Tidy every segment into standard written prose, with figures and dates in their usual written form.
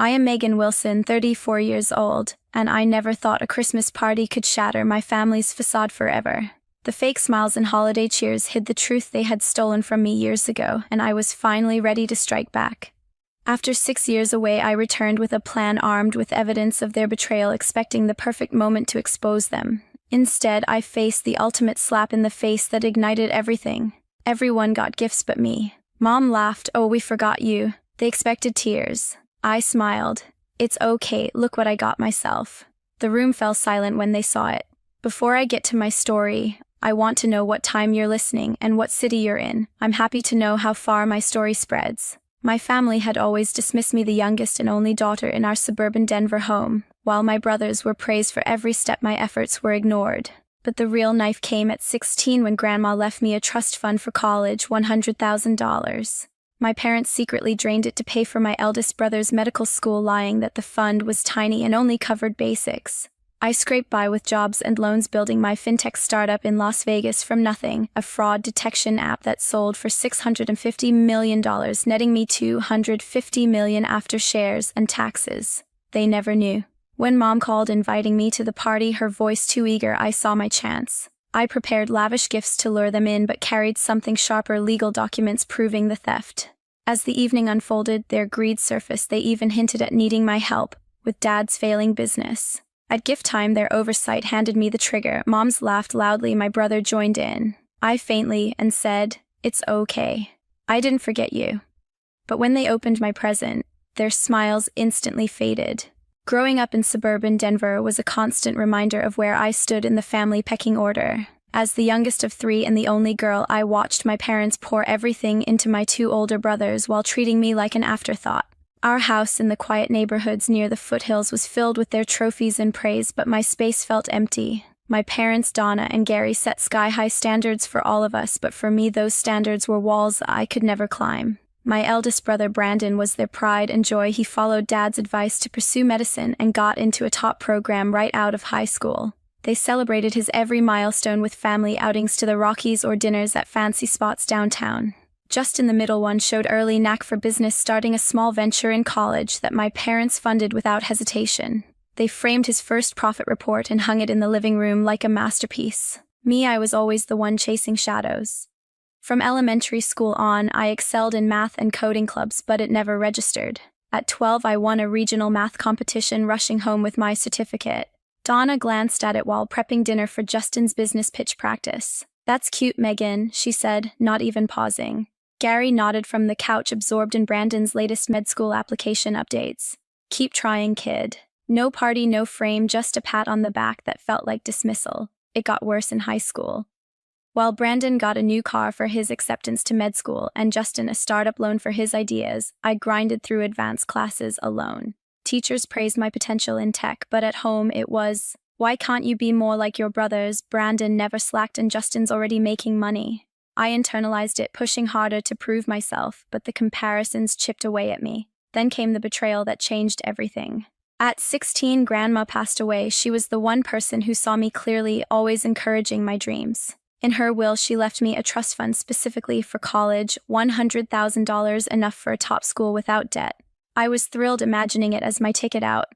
I am Megan Wilson, 34 years old, and I never thought a Christmas party could shatter my family's facade forever. The fake smiles and holiday cheers hid the truth they had stolen from me years ago, and I was finally ready to strike back. After 6 years away, I returned with a plan armed with evidence of their betrayal, expecting the perfect moment to expose them. Instead, I faced the ultimate slap in the face that ignited everything. Everyone got gifts but me. Mom laughed, "Oh, we forgot you." They expected tears. I smiled. "It's okay, look what I got myself." The room fell silent when they saw it. Before I get to my story, I want to know what time you're listening and what city you're in. I'm happy to know how far my story spreads. My family had always dismissed me, the youngest and only daughter in our suburban Denver home, while my brothers were praised for every step my efforts were ignored. But the real knife came at 16 when Grandma left me a trust fund for college, $100,000. My parents secretly drained it to pay for my eldest brother's medical school, lying that the fund was tiny and only covered basics. I scraped by with jobs and loans, building my fintech startup in Las Vegas from nothing, a fraud detection app that sold for $650 million, netting me $250 million after shares and taxes. They never knew. When Mom called inviting me to the party, her voice too eager, I saw my chance. I prepared lavish gifts to lure them in, but carried something sharper: legal documents proving the theft. As the evening unfolded, their greed surfaced. They even hinted at needing my help with Dad's failing business. At gift time, their oversight handed me the trigger. Mom's laughed loudly. My brother joined in. I faintly and said, "It's okay. I didn't forget you." But when they opened my present, their smiles instantly faded. Growing up in suburban Denver was a constant reminder of where I stood in the family pecking order. As the youngest of 3 and the only girl, I watched my parents pour everything into my 2 older brothers while treating me like an afterthought. Our house in the quiet neighborhoods near the foothills was filled with their trophies and praise, but my space felt empty. My parents, Donna and Gary, set sky-high standards for all of us, but for me those standards were walls I could never climb. My eldest brother, Brandon, was their pride and joy. He followed Dad's advice to pursue medicine and got into a top program right out of high school. They celebrated his every milestone with family outings to the Rockies or dinners at fancy spots downtown. Just in the middle, one showed early knack for business, starting a small venture in college that my parents funded without hesitation. They framed his first profit report and hung it in the living room like a masterpiece. Me, I was always the one chasing shadows. From elementary school on, I excelled in math and coding clubs, but it never registered. At 12, I won a regional math competition, rushing home with my certificate. Donna glanced at it while prepping dinner for Justin's business pitch practice. "That's cute, Megan," she said, not even pausing. Gary nodded from the couch, absorbed in Brandon's latest med school application updates. "Keep trying, kid." No party, no frame, just a pat on the back that felt like dismissal. It got worse in high school. While Brandon got a new car for his acceptance to med school and Justin a startup loan for his ideas, I grinded through advanced classes alone. Teachers praised my potential in tech, but at home it was, "Why can't you be more like your brothers?" Brandon never slacked and Justin's already making money. I internalized it, pushing harder to prove myself, but the comparisons chipped away at me. Then came the betrayal that changed everything. At 16, Grandma passed away. She was the one person who saw me clearly, always encouraging my dreams. In her will, she left me a trust fund specifically for college, $100,000, enough for a top school without debt. I was thrilled, imagining it as my ticket out.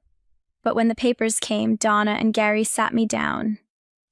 But when the papers came, Donna and Gary sat me down.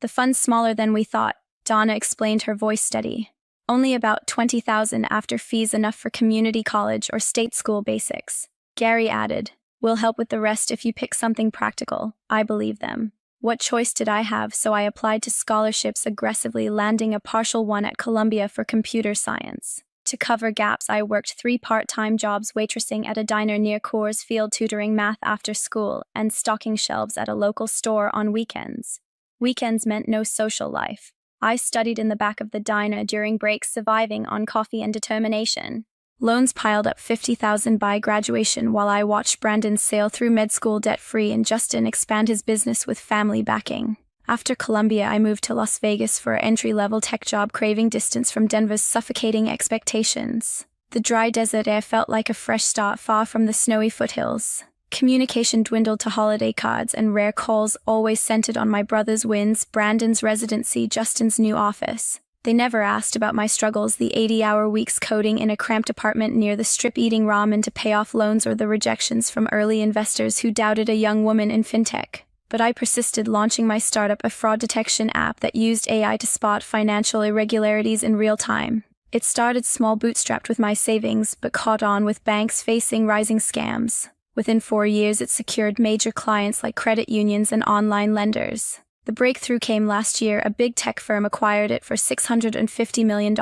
"The fund's smaller than we thought," Donna explained, her voice steady. "Only about $20,000 after fees, enough for community college or state school basics." Gary added, "We'll help with the rest if you pick something practical." I believed them. What choice did I have? So I applied to scholarships aggressively, landing a partial one at Columbia for computer science. To cover gaps, I worked 3 part-time jobs: waitressing at a diner near Coors Field, tutoring math after school, and stocking shelves at a local store on weekends. Weekends meant no social life. I studied in the back of the diner during breaks, surviving on coffee and determination. Loans piled up $50,000 by graduation while I watched Brandon sail through med school debt-free and Justin expand his business with family backing. After Columbia, I moved to Las Vegas for an entry-level tech job, craving distance from Denver's suffocating expectations. The dry desert air felt like a fresh start, far from the snowy foothills. Communication dwindled to holiday cards and rare calls, always centered on my brother's wins, Brandon's residency, Justin's new office. They never asked about my struggles, the 80-hour weeks coding in a cramped apartment near the strip, eating ramen to pay off loans, or the rejections from early investors who doubted a young woman in fintech. But I persisted, launching my startup, a fraud detection app that used AI to spot financial irregularities in real time. It started small, bootstrapped with my savings, but caught on with banks facing rising scams. Within 4 years, it secured major clients like credit unions and online lenders. The breakthrough came last year. A big tech firm acquired it for $650 million.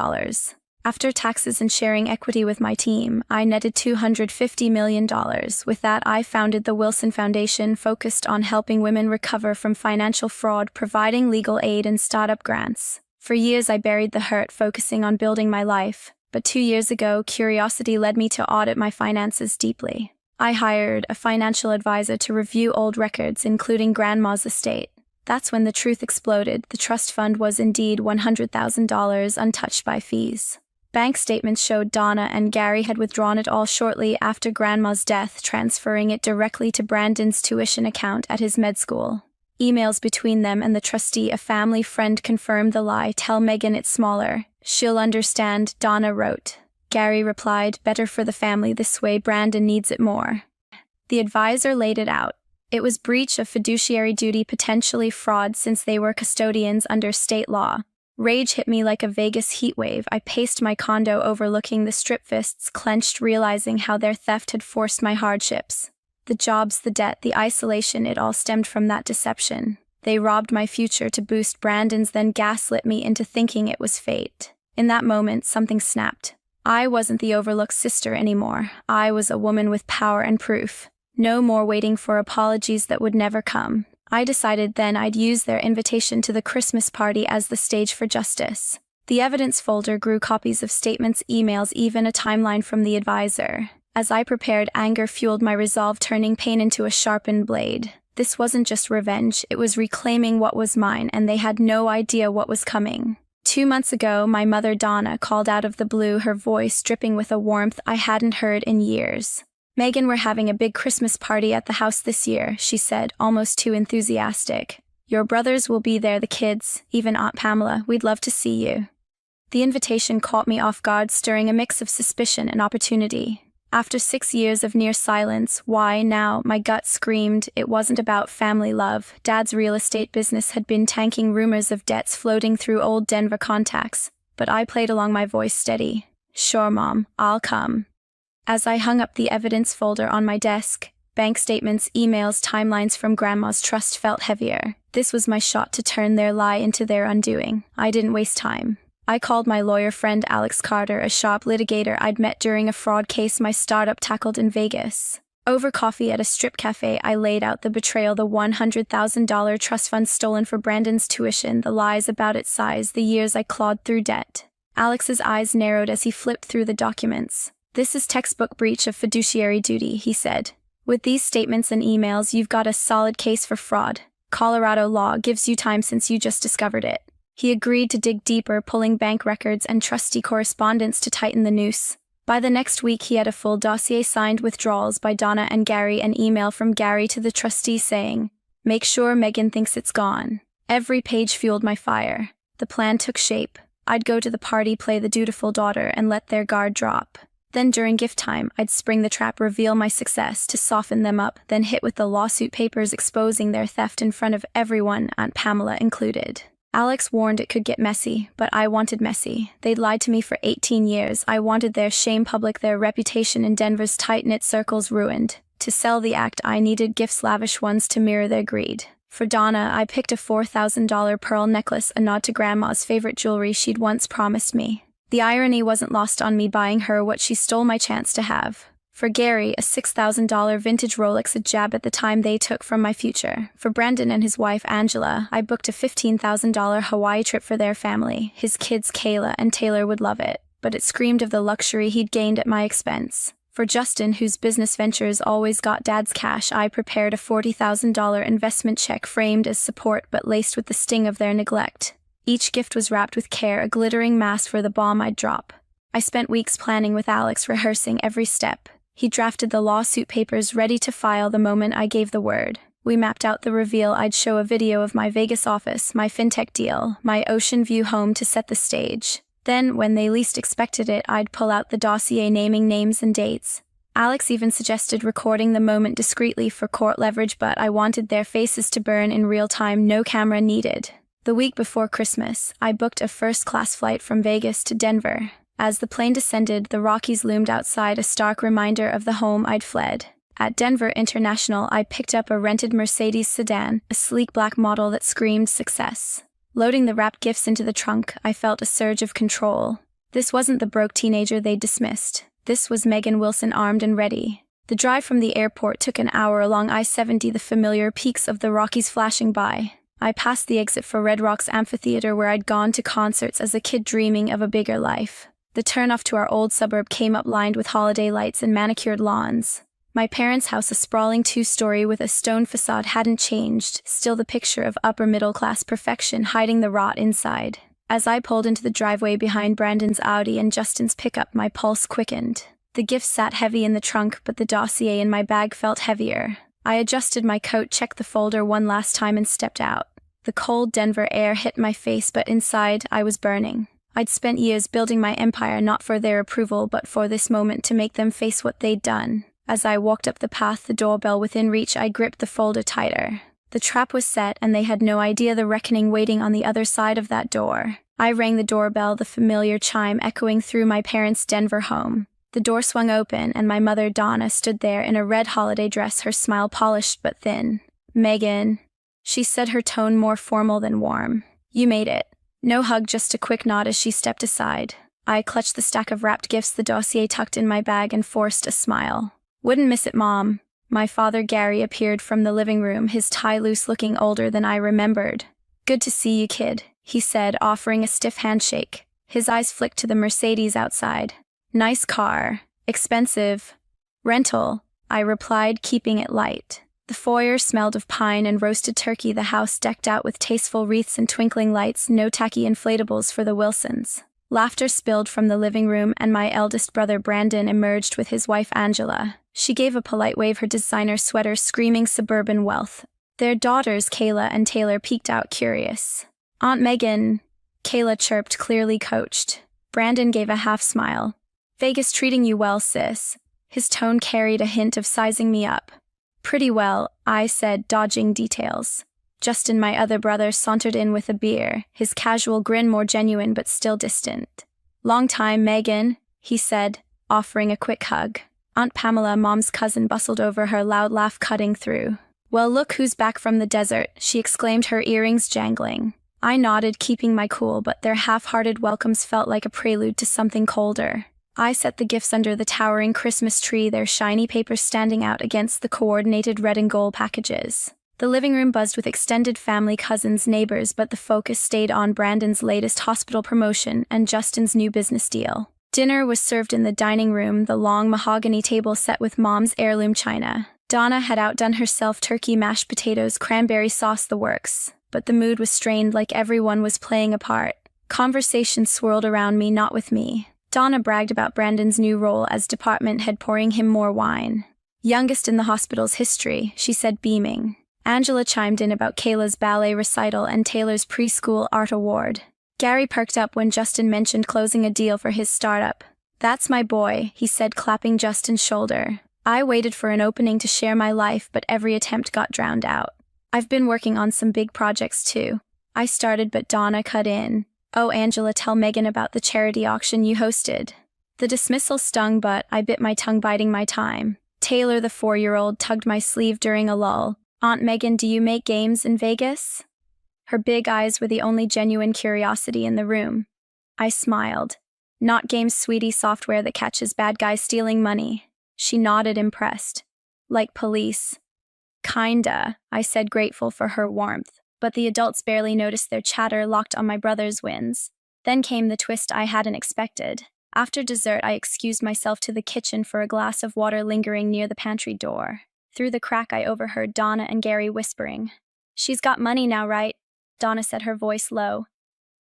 After taxes and sharing equity with my team, I netted $250 million. With that, I founded the Wilson Foundation, focused on helping women recover from financial fraud, providing legal aid and startup grants. For years, I buried the hurt, focusing on building my life. But 2 years ago, curiosity led me to audit my finances deeply. I hired a financial advisor to review old records, including Grandma's estate. That's when the truth exploded. The trust fund was indeed $100,000, untouched by fees. Bank statements showed Donna and Gary had withdrawn it all shortly after Grandma's death, transferring it directly to Brandon's tuition account at his med school. Emails between them and the trustee, a family friend, confirmed the lie. "Tell Megan it's smaller. She'll understand," Donna wrote. Gary replied, "Better for the family this way. Brandon needs it more." The advisor laid it out. It was breach of fiduciary duty, potentially fraud, since they were custodians under state law. Rage hit me like a Vegas heatwave. I paced my condo overlooking the strip, fists clenched, realizing how their theft had forced my hardships. The jobs, the debt, the isolation, it all stemmed from that deception. They robbed my future to boost Brandon's, then gaslit me into thinking it was fate. In that moment, something snapped. I wasn't the overlooked sister anymore. I was a woman with power and proof. No more waiting for apologies that would never come. I decided then I'd use their invitation to the Christmas party as the stage for justice. The evidence folder grew, copies of statements, emails, even a timeline from the advisor. As I prepared, anger fueled my resolve, turning pain into a sharpened blade. This wasn't just revenge, it was reclaiming what was mine, and they had no idea what was coming. 2 months ago, my mother Donna called out of the blue, her voice dripping with a warmth I hadn't heard in years. "Megan, we're having a big Christmas party at the house this year," she said, almost too enthusiastic. "Your brothers will be there, the kids, even Aunt Pamela. We'd love to see you." The invitation caught me off guard, stirring a mix of suspicion and opportunity. After 6 years of near silence, why now? My gut screamed. It wasn't about family love. Dad's real estate business had been tanking, rumors of debts floating through old Denver contacts. But I played along, my voice steady. "Sure, Mom, I'll come." As I hung up the evidence folder on my desk, bank statements, emails, timelines from Grandma's trust felt heavier. This was my shot to turn their lie into their undoing. I didn't waste time. I called my lawyer friend Alex Carter, a sharp litigator I'd met during a fraud case my startup tackled in Vegas. Over coffee at a strip cafe, I laid out the betrayal, the $100,000 trust fund stolen for Brandon's tuition, the lies about its size, the years I clawed through debt. Alex's eyes narrowed as he flipped through the documents. "This is textbook breach of fiduciary duty," he said. "With these statements and emails, you've got a solid case for fraud. Colorado law gives you time since you just discovered it." He agreed to dig deeper, pulling bank records and trustee correspondence to tighten the noose. By the next week, he had a full dossier, signed withdrawals by Donna and Gary, an email from Gary to the trustee saying, "Make sure Megan thinks it's gone." Every page fueled my fire. The plan took shape. I'd go to the party, play the dutiful daughter, and let their guard drop. Then during gift time, I'd spring the trap, reveal my success to soften them up, then hit with the lawsuit papers exposing their theft in front of everyone, Aunt Pamela included. Alex warned it could get messy, but I wanted messy. They'd lied to me for 18 years. I wanted their shame public, their reputation in Denver's tight-knit circles ruined. To sell the act, I needed gifts, lavish ones to mirror their greed. For Donna, I picked a $4,000 pearl necklace, a nod to Grandma's favorite jewelry she'd once promised me. The irony wasn't lost on me, buying her what she stole my chance to have. For Gary, a $6,000 vintage Rolex, a jab at the time they took from my future. For Brandon and his wife Angela, I booked a $15,000 Hawaii trip for their family. His kids Kayla and Taylor would love it, but it screamed of the luxury he'd gained at my expense. For Justin, whose business ventures always got Dad's cash, I prepared a $40,000 investment check, framed as support but laced with the sting of their neglect. Each gift was wrapped with care, a glittering mask for the bomb I'd drop. I spent weeks planning with Alex, rehearsing every step. He drafted the lawsuit papers, ready to file the moment I gave the word. We mapped out the reveal. I'd show a video of my Vegas office, my fintech deal, my ocean view home to set the stage. Then, when they least expected it, I'd pull out the dossier naming names and dates. Alex even suggested recording the moment discreetly for court leverage, but I wanted their faces to burn in real time, no camera needed. The week before Christmas, I booked a first-class flight from Vegas to Denver. As the plane descended, the Rockies loomed outside, a stark reminder of the home I'd fled. At Denver International, I picked up a rented Mercedes sedan, a sleek black model that screamed success. Loading the wrapped gifts into the trunk, I felt a surge of control. This wasn't the broke teenager they dismissed. This was Megan Wilson, armed and ready. The drive from the airport took an hour along I-70, the familiar peaks of the Rockies flashing by. I passed the exit for Red Rocks Amphitheater, where I'd gone to concerts as a kid dreaming of a bigger life. The turnoff to our old suburb came up, lined with holiday lights and manicured lawns. My parents' house, a sprawling two-story with a stone facade, hadn't changed, still the picture of upper-middle-class perfection hiding the rot inside. As I pulled into the driveway behind Brandon's Audi and Justin's pickup, my pulse quickened. The gifts sat heavy in the trunk, but the dossier in my bag felt heavier. I adjusted my coat, checked the folder one last time, and stepped out. The cold Denver air hit my face, but inside, I was burning. I'd spent years building my empire, not for their approval, but for this moment to make them face what they'd done. As I walked up the path, the doorbell within reach, I gripped the folder tighter. The trap was set, and they had no idea the reckoning waiting on the other side of that door. I rang the doorbell, the familiar chime echoing through my parents' Denver home. The door swung open, and my mother, Donna, stood there in a red holiday dress, her smile polished but thin. "Megan," she said, her tone more formal than warm. "You made it." No hug, just a quick nod as she stepped aside. I clutched the stack of wrapped gifts, the dossier tucked in my bag, and forced a smile. "Wouldn't miss it, Mom." My father, Gary, appeared from the living room, his tie loose, looking older than I remembered. "Good to see you, kid," he said, offering a stiff handshake. His eyes flicked to the Mercedes outside. "Nice car. Expensive." "Rental," I replied, keeping it light. The foyer smelled of pine and roasted turkey, the house decked out with tasteful wreaths and twinkling lights, no tacky inflatables for the Wilsons. Laughter spilled from the living room, and my eldest brother Brandon emerged with his wife Angela. She gave a polite wave, her designer sweater screaming suburban wealth. Their daughters, Kayla and Taylor, peeked out curious. "Aunt Megan," Kayla chirped, clearly coached. Brandon gave a half smile. "Vegas treating you well, sis." His tone carried a hint of sizing me up. "Pretty well," I said, dodging details. Justin, my other brother, sauntered in with a beer, his casual grin more genuine but still distant. "Long time, Megan," he said, offering a quick hug. Aunt Pamela, Mom's cousin, bustled over, her loud laugh cutting through. "Well, look who's back from the desert," she exclaimed, her earrings jangling. I nodded, keeping my cool, but their half-hearted welcomes felt like a prelude to something colder. I set the gifts under the towering Christmas tree, their shiny papers standing out against the coordinated red and gold packages. The living room buzzed with extended family, cousins, neighbors, but the focus stayed on Brandon's latest hospital promotion and Justin's new business deal. Dinner was served in the dining room, the long mahogany table set with Mom's heirloom china. Donna had outdone herself, turkey, mashed potatoes, cranberry sauce, the works. But the mood was strained, like everyone was playing a part. Conversation swirled around me, not with me. Donna bragged about Brandon's new role as department head, pouring him more wine. "Youngest in the hospital's history," she said, beaming. Angela chimed in about Kayla's ballet recital and Taylor's preschool art award. Gary perked up when Justin mentioned closing a deal for his startup. "That's my boy," he said, clapping Justin's shoulder. I waited for an opening to share my life, but every attempt got drowned out. "I've been working on some big projects too." I started, but Donna cut in. "Oh, Angela, tell Megan about the charity auction you hosted." The dismissal stung, but I bit my tongue, biding my time. Taylor, the 4-year-old, tugged my sleeve during a lull. "Aunt Megan, do you make games in Vegas?" Her big eyes were the only genuine curiosity in the room. I smiled. "Not games, sweetie, software that catches bad guys stealing money." She nodded, impressed. "Like police?" "Kinda," I said, grateful for her warmth. But the adults barely noticed their chatter, locked on my brother's wins. Then came the twist I hadn't expected. After dessert, I excused myself to the kitchen for a glass of water, lingering near the pantry door. Through the crack, I overheard Donna and Gary whispering. "She's got money now, right?" Donna said, her voice low.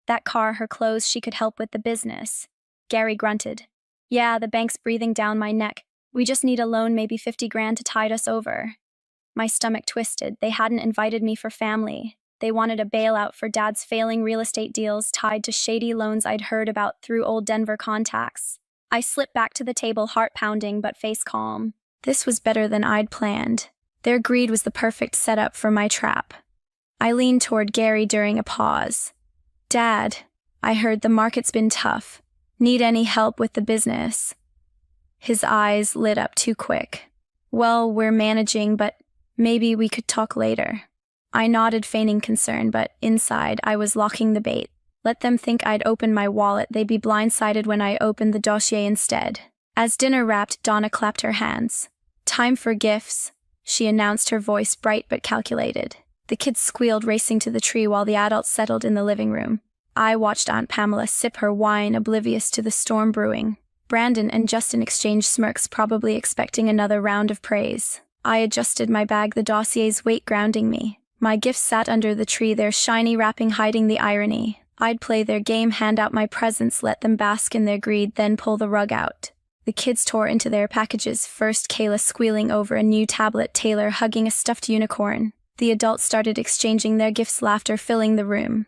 "That car, her clothes, she could help with the business." Gary grunted. "Yeah, the bank's breathing down my neck. We just need a loan, maybe 50 grand to tide us over." My stomach twisted. They hadn't invited me for family. They wanted a bailout for Dad's failing real estate deals tied to shady loans I'd heard about through old Denver contacts. I slipped back to the table, heart pounding but face calm. This was better than I'd planned. Their greed was the perfect setup for my trap. I leaned toward Gary during a pause. Dad, I heard the market's been tough. Need any help with the business? His eyes lit up too quick. Well, we're managing, but maybe we could talk later. I nodded, feigning concern, but inside I was locking the bait. Let them think I'd opened my wallet, they'd be blindsided when I opened the dossier instead. As dinner wrapped, Donna clapped her hands. Time for gifts, she announced, her voice bright but calculated. The kids squealed, racing to the tree while the adults settled in the living room. I watched Aunt Pamela sip her wine, oblivious to the storm brewing. Brandon and Justin exchanged smirks, probably expecting another round of praise. I adjusted my bag, the dossier's weight grounding me. My gifts sat under the tree, their shiny wrapping hiding the irony. I'd play their game, hand out my presents, let them bask in their greed, then pull the rug out. The kids tore into their packages, first Kayla squealing over a new tablet, Taylor hugging a stuffed unicorn. The adults started exchanging their gifts, laughter filling the room.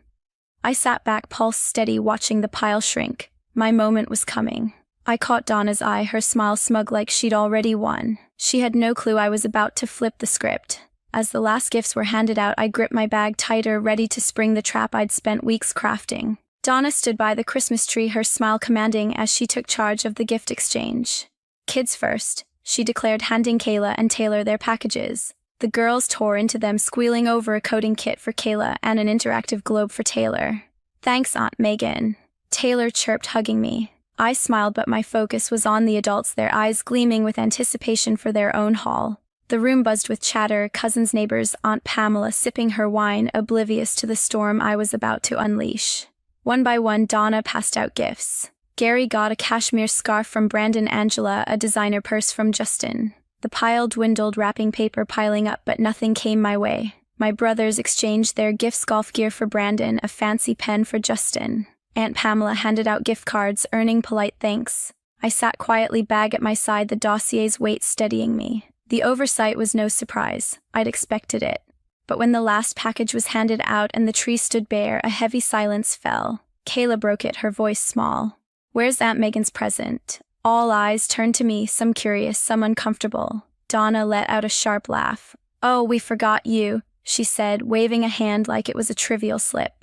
I sat back, pulse steady, watching the pile shrink. My moment was coming. I caught Donna's eye, her smile smug like she'd already won. She had no clue I was about to flip the script. As the last gifts were handed out, I gripped my bag tighter, ready to spring the trap I'd spent weeks crafting. Donna stood by the Christmas tree, her smile commanding as she took charge of the gift exchange. Kids first, she declared, handing Kayla and Taylor their packages. The girls tore into them, squealing over a coding kit for Kayla and an interactive globe for Taylor. Thanks, Aunt Megan, Taylor chirped, hugging me. I smiled, but my focus was on the adults, their eyes gleaming with anticipation for their own haul. The room buzzed with chatter, cousins, neighbors, Aunt Pamela sipping her wine, oblivious to the storm I was about to unleash. One by one, Donna passed out gifts. Gary got a cashmere scarf from Brandon, Angela a designer purse from Justin. The pile dwindled, wrapping paper piling up, but nothing came my way. My brothers exchanged their gifts, golf gear for Brandon, a fancy pen for Justin. Aunt Pamela handed out gift cards, earning polite thanks. I sat quietly, bag at my side, the dossier's weight steadying me. The oversight was no surprise. I'd expected it. But when the last package was handed out and the tree stood bare, a heavy silence fell. Kayla broke it, her voice small. Where's Aunt Megan's present? All eyes turned to me, some curious, some uncomfortable. Donna let out a sharp laugh. Oh, we forgot you, she said, waving a hand like it was a trivial slip.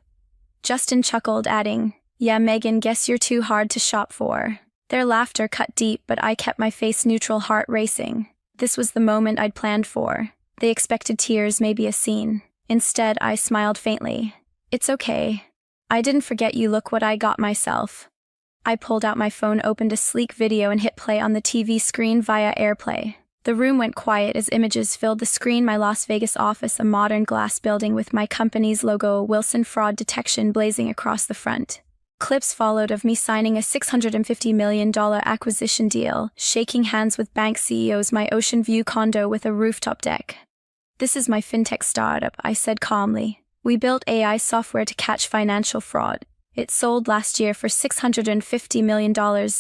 Justin chuckled, adding, Yeah, Megan, guess you're too hard to shop for. Their laughter cut deep, but I kept my face neutral, heart racing. This was the moment I'd planned for. They expected tears, maybe a scene. Instead, I smiled faintly. It's okay. I didn't forget you, look what I got myself. I pulled out my phone, opened a sleek video, and hit play on the TV screen via AirPlay. The room went quiet as images filled the screen. My Las Vegas office, a modern glass building with my company's logo, Wilson Fraud Detection, blazing across the front. Clips followed of me signing a $650 million acquisition deal, shaking hands with bank CEOs, my ocean view condo with a rooftop deck. This is my fintech startup, I said calmly. We built AI software to catch financial fraud. It sold last year for $650 million,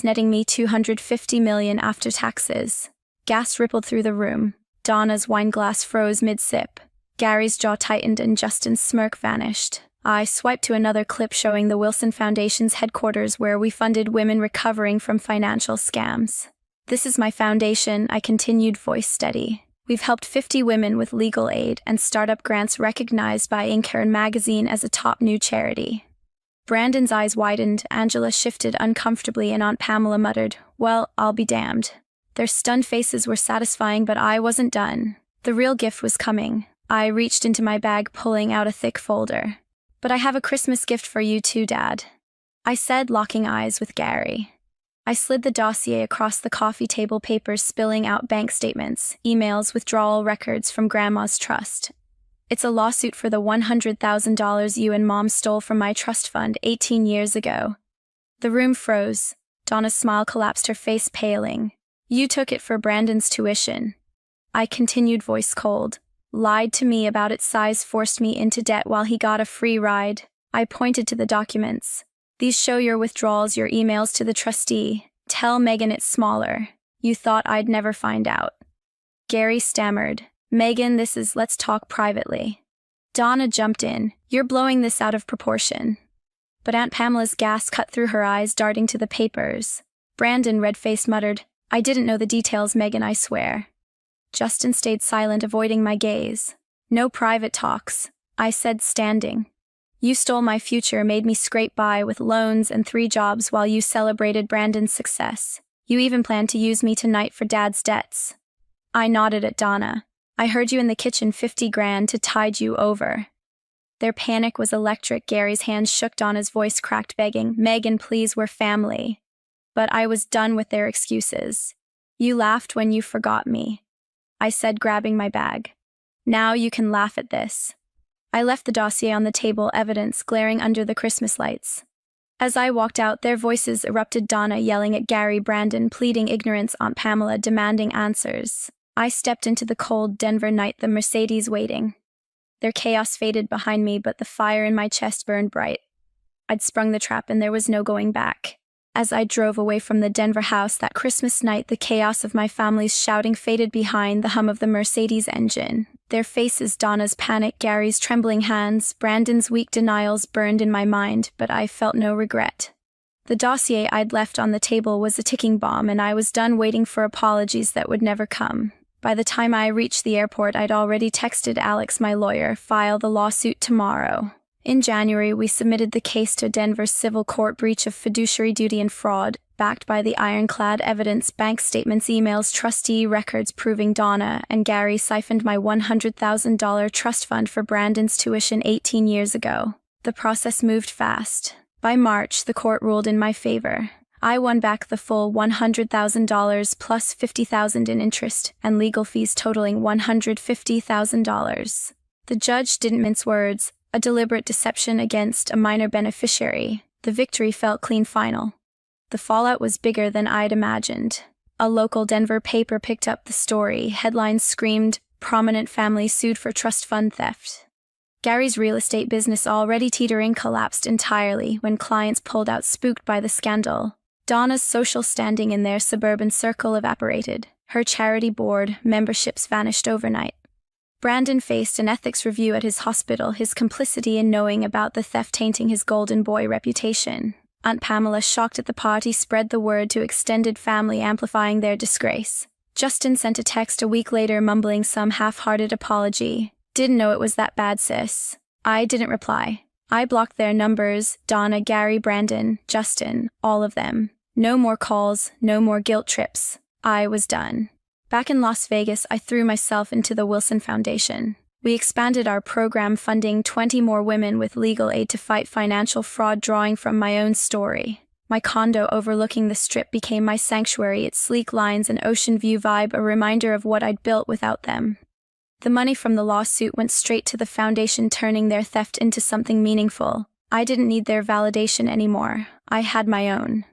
netting me $250 million after taxes. Gas rippled through the room. Donna's wine glass froze mid-sip. Gary's jaw tightened and Justin's smirk vanished. I swiped to another clip showing the Wilson Foundation's headquarters, where we funded women recovering from financial scams. This is my foundation, I continued, voice steady. We've helped 50 women with legal aid and startup grants, recognized by Inker magazine as a top new charity. Brandon's eyes widened, Angela shifted uncomfortably, and Aunt Pamela muttered, Well, I'll be damned. Their stunned faces were satisfying, but I wasn't done. The real gift was coming. I reached into my bag, pulling out a thick folder. But I have a Christmas gift for you too, Dad, I said, locking eyes with Gary. I slid the dossier across the coffee table, papers spilling out, bank statements, emails, withdrawal records from Grandma's trust. It's a lawsuit for the $100,000 you and Mom stole from my trust fund 18 years ago. The room froze. Donna's smile collapsed, her face paling. You took it for Brandon's tuition. I continued, voice cold. Lied to me about its size, forced me into debt while he got a free ride. I pointed to the documents. These show your withdrawals, your emails to the trustee. Tell Megan it's smaller. You thought I'd never find out. Gary stammered. Megan, let's talk privately. Donna jumped in. You're blowing this out of proportion. But Aunt Pamela's gas cut through her eyes, darting to the papers. Brandon, red-faced, muttered, I didn't know the details, Megan, I swear. Justin stayed silent, avoiding my gaze. No private talks, I said, standing. You stole my future, made me scrape by with loans and 3 jobs while you celebrated Brandon's success. You even planned to use me tonight for Dad's debts. I nodded at Donna. I heard you in the kitchen, 50 grand to tide you over. Their panic was electric. Gary's hands shook. Donna's voice cracked, begging, Megan, please, we're family. But I was done with their excuses. You laughed when you forgot me, I said, grabbing my bag. Now you can laugh at this. I left the dossier on the table, evidence glaring under the Christmas lights. As I walked out, their voices erupted, Donna yelling at Gary, Brandon pleading ignorance, Aunt Pamela demanding answers. I stepped into the cold Denver night, the Mercedes waiting. Their chaos faded behind me, but the fire in my chest burned bright. I'd sprung the trap and there was no going back. As I drove away from the Denver house that Christmas night, the chaos of my family's shouting faded behind the hum of the Mercedes engine. Their faces, Donna's panic, Gary's trembling hands, Brandon's weak denials burned in my mind, but I felt no regret. The dossier I'd left on the table was a ticking bomb, and I was done waiting for apologies that would never come. By the time I reached the airport, I'd already texted Alex, my lawyer, file the lawsuit tomorrow. In January, we submitted the case to Denver's civil court, breach of fiduciary duty and fraud, backed by the ironclad evidence, bank statements, emails, trustee records proving Donna and Gary siphoned my $100,000 trust fund for Brandon's tuition 18 years ago. The process moved fast. By March, the court ruled in my favor. I won back the full $100,000 plus $50,000 in interest and legal fees totaling $150,000. The judge didn't mince words, a deliberate deception against a minor beneficiary. The victory felt clean, final. The fallout was bigger than I'd imagined. A local Denver paper picked up the story. Headlines screamed, prominent family sued for trust fund theft. Gary's real estate business, already teetering, collapsed entirely when clients pulled out, spooked by the scandal. Donna's social standing in their suburban circle evaporated. Her charity board memberships vanished overnight. Brandon faced an ethics review at his hospital, his complicity in knowing about the theft tainting his golden boy reputation. Aunt Pamela, shocked at the party, spread the word to extended family, amplifying their disgrace. Justin sent a text a week later mumbling some half-hearted apology. Didn't know it was that bad, sis. I didn't reply. I blocked their numbers, Donna, Gary, Brandon, Justin, all of them. No more calls, no more guilt trips. I was done. Back in Las Vegas, I threw myself into the Wilson Foundation. We expanded our program, funding 20 more women with legal aid to fight financial fraud, drawing from my own story. My condo overlooking the Strip became my sanctuary, its sleek lines and ocean view vibe a reminder of what I'd built without them. The money from the lawsuit went straight to the foundation, turning their theft into something meaningful. I didn't need their validation anymore. I had my own.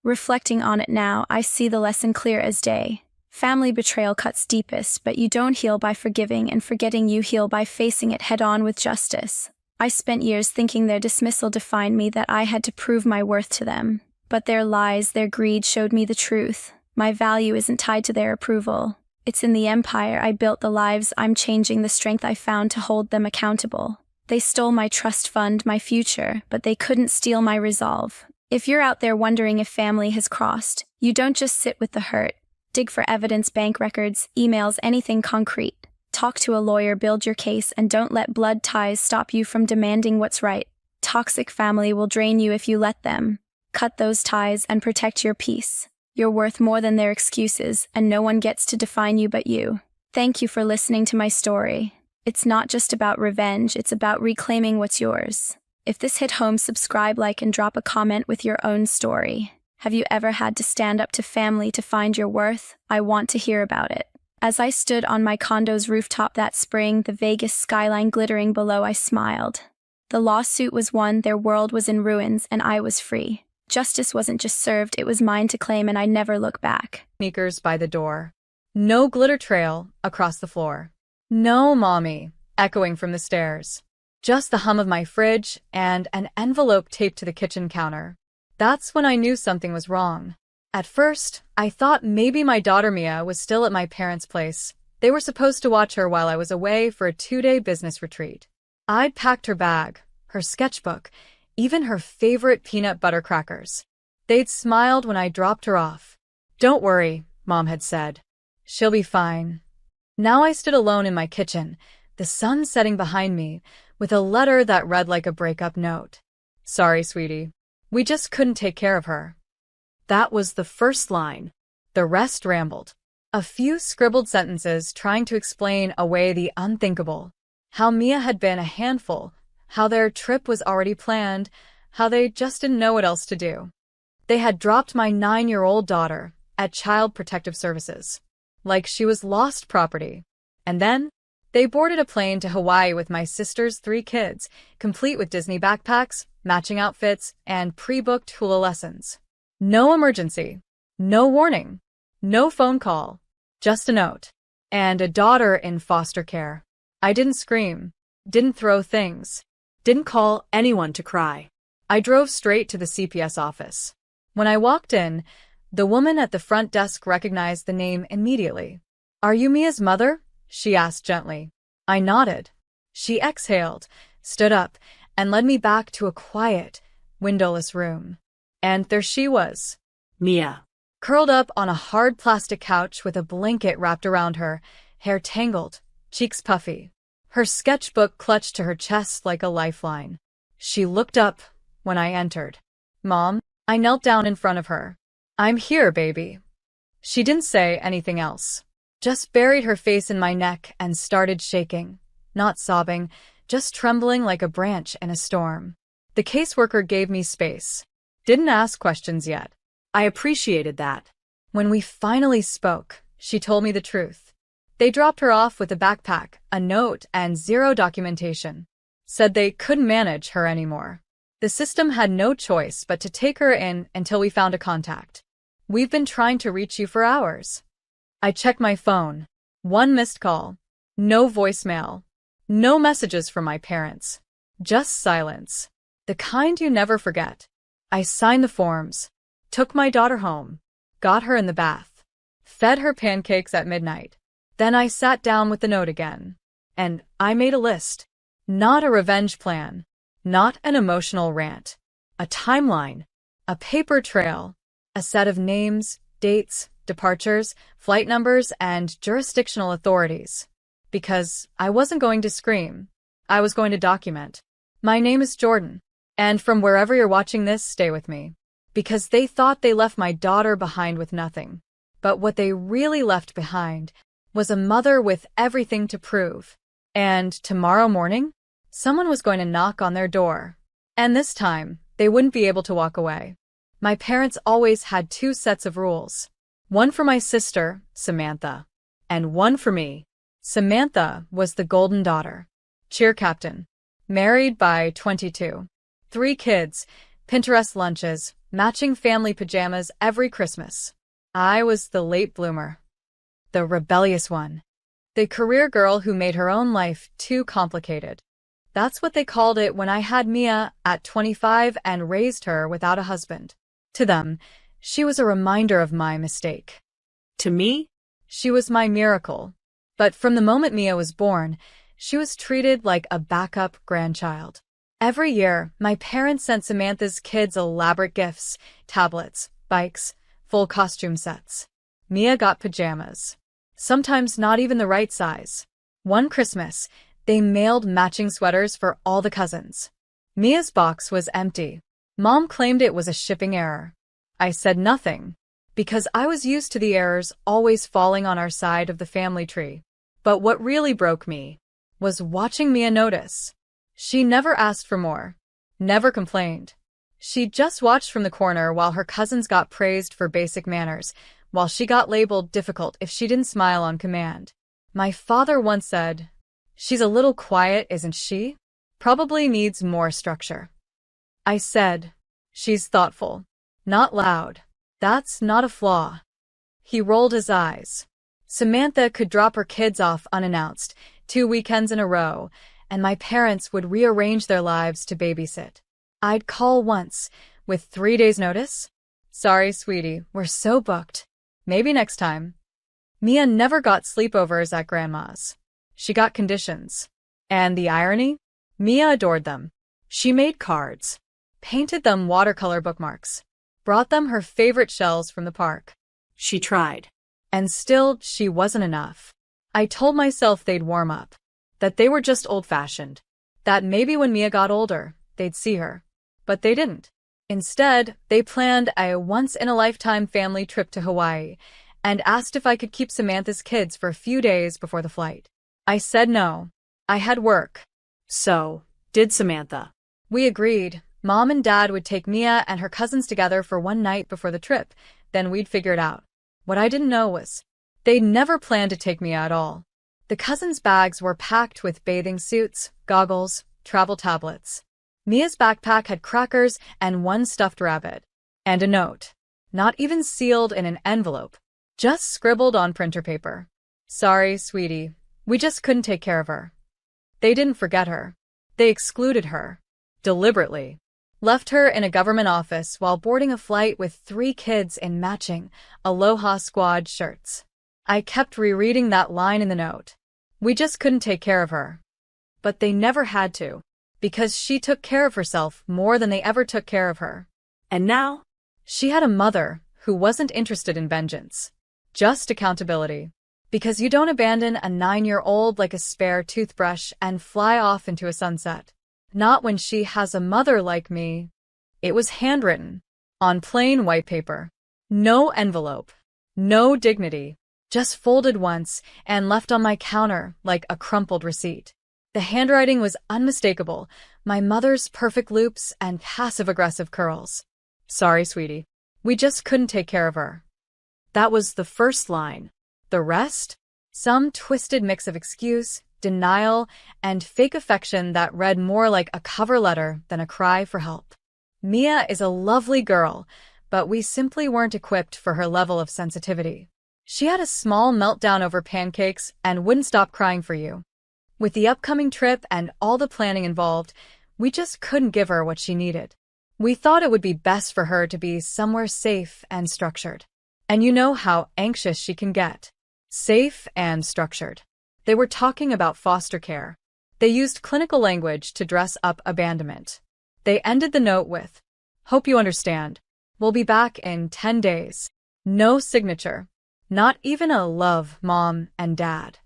Reflecting on it now, I see the lesson clear as day. Family betrayal cuts deepest, but you don't heal by forgiving and forgetting, you heal by facing it head-on with justice. I spent years thinking their dismissal defined me, that I had to prove my worth to them. But their lies, their greed showed me the truth. My value isn't tied to their approval. It's in the empire I built, the lives I'm changing, the strength I found to hold them accountable. They stole my trust fund, my future, but they couldn't steal my resolve. If you're out there wondering if family has crossed, you don't just sit with the hurt. Dig for evidence, bank records, emails, anything concrete. Talk to a lawyer, build your case, and don't let blood ties stop you from demanding what's right. Toxic family will drain you if you let them. Cut those ties and protect your peace. You're worth more than their excuses, and no one gets to define you but you. Thank you for listening to my story. It's not just about revenge, it's about reclaiming what's yours. If this hit home, subscribe, like, and drop a comment with your own story. Have you ever had to stand up to family to find your worth? I want to hear about it. As I stood on my condo's rooftop that spring, the Vegas skyline glittering below, I smiled. The lawsuit was won, their world was in ruins, and I was free. Justice wasn't just served, it was mine to claim, and I'd never look back. Sneakers by the door. No glitter trail across the floor. No mommy, echoing from the stairs. Just the hum of my fridge and an envelope taped to the kitchen counter. That's when I knew something was wrong. At first, I thought maybe my daughter Mia was still at my parents' place, They were supposed to watch her while I was away for a 2-day business retreat. I'd packed her bag, her sketchbook, even her favorite peanut butter crackers. They'd smiled when I dropped her off. "Don't worry," Mom had said. "She'll be fine." Now I stood alone in my kitchen, the sun setting behind me, with a letter that read like a breakup note. "Sorry, sweetie. We just couldn't take care of her." That was the first line. The rest rambled. A few scribbled sentences trying to explain away the unthinkable. How Mia had been a handful, how their trip was already planned, how they just didn't know what else to do. They had dropped my 9-year-old daughter at Child Protective Services, like she was lost property. And then, they boarded a plane to Hawaii with my sister's 3 kids, complete with Disney backpacks, matching outfits, and pre-booked hula lessons. No emergency, no warning, no phone call, just a note. And a daughter in foster care. I didn't scream, didn't throw things, didn't call anyone to cry. I drove straight to the CPS office. When I walked in, the woman at the front desk recognized the name immediately. "Are you Mia's mother?" she asked gently. I nodded. She exhaled, stood up, and led me back to a quiet, windowless room. And there she was, Mia, curled up on a hard plastic couch with a blanket wrapped around her, hair tangled, cheeks puffy. Her sketchbook clutched to her chest like a lifeline. She looked up when I entered. "Mom," I knelt down in front of her. "I'm here, baby." She didn't say anything else. Just buried her face in my neck and started shaking. Not sobbing, just trembling like a branch in a storm. The caseworker gave me space. Didn't ask questions yet. I appreciated that. When we finally spoke, she told me the truth. They dropped her off with a backpack, a note, and 0 documentation. Said they couldn't manage her anymore. The system had no choice but to take her in until we found a contact. "We've been trying to reach you for hours." I checked my phone. 1 missed call. No voicemail. No messages from my parents. Just silence. The kind you never forget. I signed the forms. Took my daughter home. Got her in the bath. Fed her pancakes at midnight. Then I sat down with the note again. And I made a list. Not a revenge plan. Not an emotional rant. A timeline. A paper trail. A set of names, dates, departures, flight numbers, and jurisdictional authorities. Because I wasn't going to scream. I was going to document. My name is Jordan. And from wherever you're watching this, stay with me. Because they thought they left my daughter behind with nothing. But what they really left behind was a mother with everything to prove. And tomorrow morning, someone was going to knock on their door. And this time, they wouldn't be able to walk away. My parents always had 2 sets of rules. One for my sister, Samantha, and one for me. Samantha was the golden daughter, cheer captain, married by 22, 3 kids, Pinterest lunches, matching family pajamas every Christmas. I was the late bloomer, the rebellious one, the career girl who made her own life too complicated. That's what they called it when I had Mia at 25 and raised her without a husband. To them, she was a reminder of my mistake. To me, she was my miracle. But from the moment Mia was born, she was treated like a backup grandchild. Every year, my parents sent Samantha's kids elaborate gifts, tablets, bikes, full costume sets. Mia got pajamas. Sometimes not even the right size. One Christmas, they mailed matching sweaters for all the cousins. Mia's box was empty. Mom claimed it was a shipping error. I said nothing, because I was used to the errors always falling on our side of the family tree. But what really broke me was watching Mia notice. She never asked for more, never complained. She just watched from the corner while her cousins got praised for basic manners, while she got labeled difficult if she didn't smile on command. My father once said, "She's a little quiet, isn't she? Probably needs more structure." I said, "She's thoughtful. Not loud. That's not a flaw." He rolled his eyes. Samantha could drop her kids off unannounced, 2 weekends in a row, and my parents would rearrange their lives to babysit. I'd call once, with 3 days' notice. "Sorry, sweetie, we're so booked. Maybe next time." Mia never got sleepovers at Grandma's. She got conditions. And the irony? Mia adored them. She made cards, painted them watercolor bookmarks, brought them her favorite shells from the park. She tried. And still, she wasn't enough. I told myself they'd warm up, that they were just old-fashioned, that maybe when Mia got older, they'd see her. But they didn't. Instead, they planned a once-in-a-lifetime family trip to Hawaii and asked if I could keep Samantha's kids for a few days before the flight. I said no. I had work. So, did Samantha? We agreed. Mom and Dad would take Mia and her cousins together for one night before the trip, then we'd figure it out. What I didn't know was, they'd never planned to take Mia at all. The cousins' bags were packed with bathing suits, goggles, travel tablets. Mia's backpack had crackers and one stuffed rabbit. And a note. Not even sealed in an envelope. Just scribbled on printer paper. Sorry, sweetie. We just couldn't take care of her. They didn't forget her. They excluded her. Deliberately. Left her in a government office while boarding a flight with 3 kids in matching Aloha Squad shirts. I kept rereading that line in the note. We just couldn't take care of her. But they never had to, because she took care of herself more than they ever took care of her. And now? She had a mother who wasn't interested in vengeance. Just accountability. Because you don't abandon a 9-year-old like a spare toothbrush and fly off into a sunset. Not when she has a mother like me. It was handwritten. On plain white paper. No envelope. No dignity. Just folded once and left on my counter like a crumpled receipt. The handwriting was unmistakable. My mother's perfect loops and passive-aggressive curls. Sorry, sweetie. We just couldn't take care of her. That was the first line. The rest? Some twisted mix of excuse, denial, and fake affection that read more like a cover letter than a cry for help. Mia is a lovely girl, but we simply weren't equipped for her level of sensitivity. She had a small meltdown over pancakes and wouldn't stop crying for you. With the upcoming trip and all the planning involved, we just couldn't give her what she needed. We thought it would be best for her to be somewhere safe and structured. And you know how anxious she can get. Safe and structured. They were talking about foster care. They used clinical language to dress up abandonment. They ended the note with, "Hope you understand. We'll be back in 10 days. No signature. Not even a love, Mom and Dad."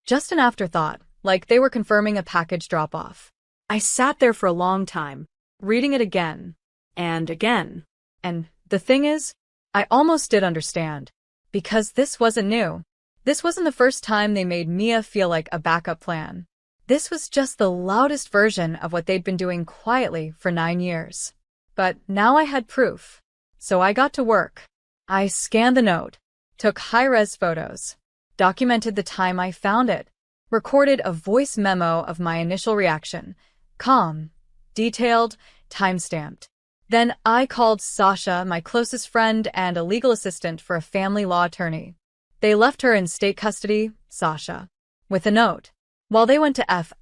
Just an afterthought, like they were confirming a package drop-off. I sat there for a long time, reading it again and again. And the thing is, I almost did understand. Because this wasn't new. This wasn't the first time they made Mia feel like a backup plan. This was just the loudest version of what they'd been doing quietly for 9 years. But now I had proof. So I got to work. I scanned the note, took high-res photos, documented the time I found it, recorded a voice memo of my initial reaction, calm, detailed, time-stamped. Then I called Sasha, my closest friend and a legal assistant for a family law attorney. They left her in state custody, Sasha, with a note. While they went to F******ing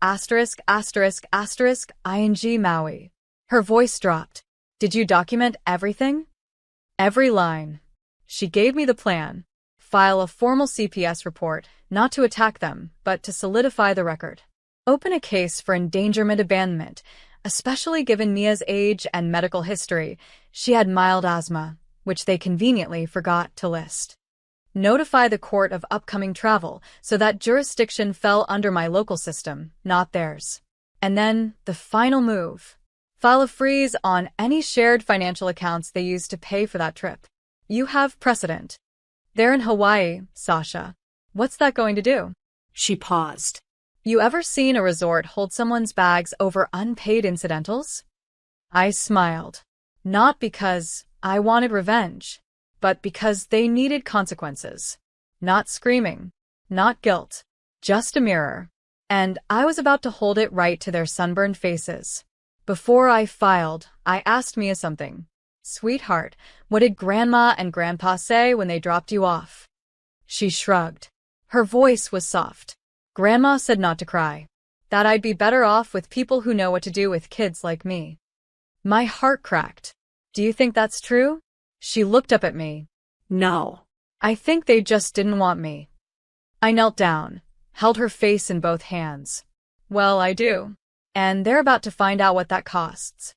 Maui. Her voice dropped. Did you document everything? Every line. She gave me the plan. File a formal CPS report, not to attack them, but to solidify the record. Open a case for endangerment abandonment, especially given Mia's age and medical history. She had mild asthma, which they conveniently forgot to list. Notify the court of upcoming travel so that jurisdiction fell under my local system, not theirs. And then, the final move. File a freeze on any shared financial accounts they used to pay for that trip. You have precedent. They're in Hawaii, Sasha. What's that going to do? She paused. You ever seen a resort hold someone's bags over unpaid incidentals? I smiled. Not because I wanted revenge, but because they needed consequences. Not screaming, not guilt, just a mirror. And I was about to hold it right to their sunburned faces. Before I filed, I asked Mia something. Sweetheart, what did Grandma and Grandpa say when they dropped you off? She shrugged. Her voice was soft. Grandma said not to cry. That I'd be better off with people who know what to do with kids like me. My heart cracked. Do you think that's true? She looked up at me. No. I think they just didn't want me. I knelt down, held her face in both hands. Well, I do. And they're about to find out what that costs.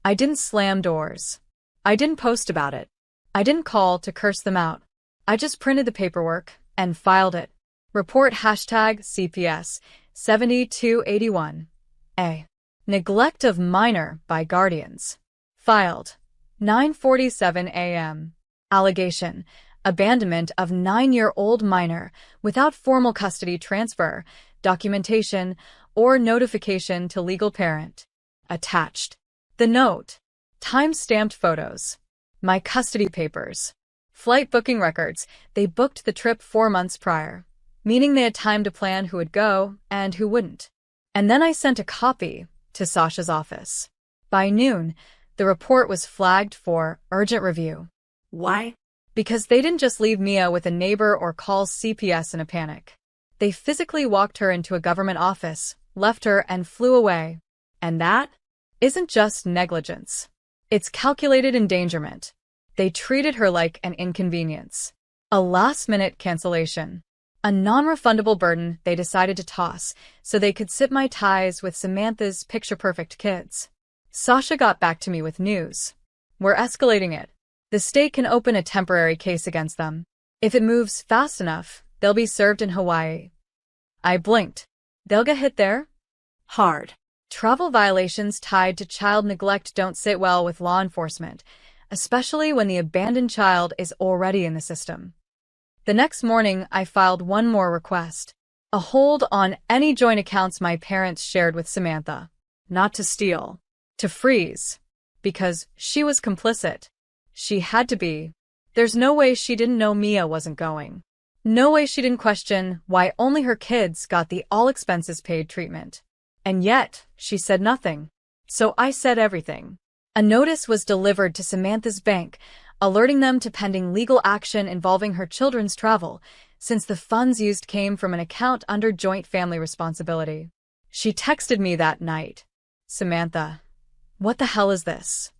I didn't slam doors. I didn't post about it. I didn't call to curse them out. I just printed the paperwork and filed it. Report #CPS 7281. A. Neglect of minor by guardians. Filed. 9:47 a.m. Allegation. Abandonment of 9-year-old minor without formal custody transfer, documentation, or notification to legal parent. Attached. The note. Time-stamped photos. My custody papers. Flight booking records. They booked the trip 4 months prior, meaning they had time to plan who would go and who wouldn't. And then I sent a copy to Sasha's office. By noon, the report was flagged for urgent review. Why? Because they didn't just leave Mia with a neighbor or call CPS in a panic. They physically walked her into a government office, left her, and flew away. And that isn't just negligence. It's calculated endangerment. They treated her like an inconvenience. A last-minute cancellation. A non-refundable burden they decided to toss so they could sip my ties with Samantha's picture-perfect kids. Sasha got back to me with news. We're escalating it. The state can open a temporary case against them. If it moves fast enough, they'll be served in Hawaii. I blinked. They'll get hit there? Hard. Travel violations tied to child neglect don't sit well with law enforcement, especially when the abandoned child is already in the system. The next morning, I filed one more request. A hold on any joint accounts my parents shared with Samantha. Not to steal. To freeze. Because she was complicit. She had to be. There's no way she didn't know Mia wasn't going. No way she didn't question why only her kids got the all-expenses-paid treatment. And yet, she said nothing. So I said everything. A notice was delivered to Samantha's bank, alerting them to pending legal action involving her children's travel, since the funds used came from an account under joint family responsibility. She texted me that night. Samantha, what the hell is this?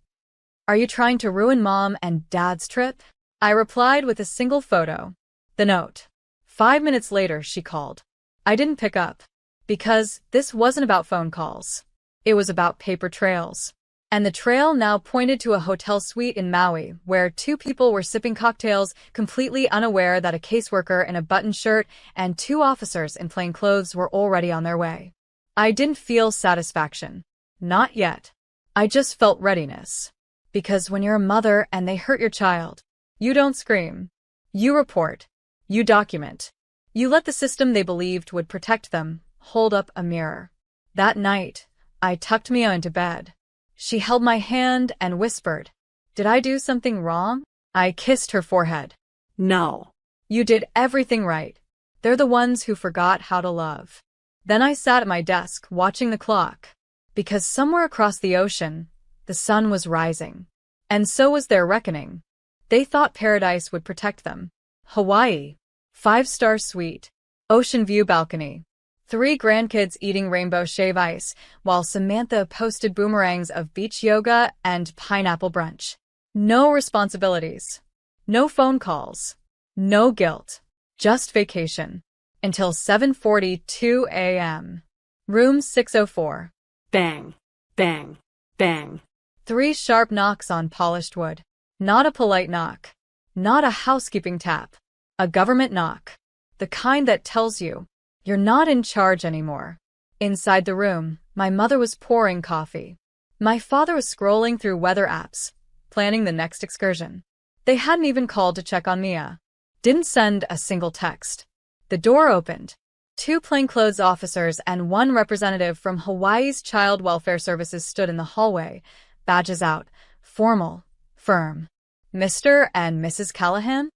Are you trying to ruin Mom and Dad's trip? I replied with a single photo. The note. 5 minutes later, she called. I didn't pick up. Because this wasn't about phone calls. It was about paper trails. And the trail now pointed to a hotel suite in Maui, where 2 people were sipping cocktails, completely unaware that a caseworker in a button shirt and 2 officers in plain clothes were already on their way. I didn't feel satisfaction. Not yet. I just felt readiness. Because when you're a mother and they hurt your child, you don't scream. You report. You document. You let the system they believed would protect them hold up a mirror. That night, I tucked Mia into bed. She held my hand and whispered, "Did I do something wrong?" I kissed her forehead. No. You did everything right. They're the ones who forgot how to love. Then I sat at my desk watching the clock. Because somewhere across the ocean, the sun was rising. And so was their reckoning. They thought paradise would protect them. Hawaii. 5-star suite. Ocean view balcony. 3 grandkids eating rainbow shave ice, while Samantha posted boomerangs of beach yoga and pineapple brunch. No responsibilities. No phone calls. No guilt. Just vacation. Until 7:42 a.m. Room 604. Bang. Bang. Bang. 3 sharp knocks on polished wood. Not a polite knock. Not a housekeeping tap. A government knock. The kind that tells you, you're not in charge anymore. Inside the room, my mother was pouring coffee. My father was scrolling through weather apps, planning the next excursion. They hadn't even called to check on Mia. Didn't send a single text. The door opened. 2 plainclothes officers and 1 representative from Hawaii's Child Welfare Services stood in the hallway, badges out, formal, firm. Mr. and Mrs. Callahan?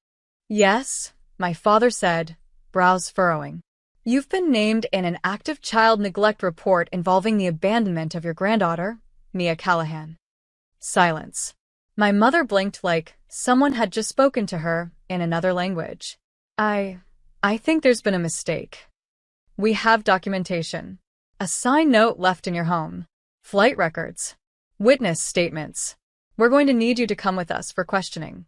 Yes, my father said, brows furrowing. You've been named in an active child neglect report involving the abandonment of your granddaughter, Mia Callahan. Silence. My mother blinked like someone had just spoken to her in another language. I think there's been a mistake. We have documentation. A signed note left in your home. Flight records. Witness statements. We're going to need you to come with us for questioning.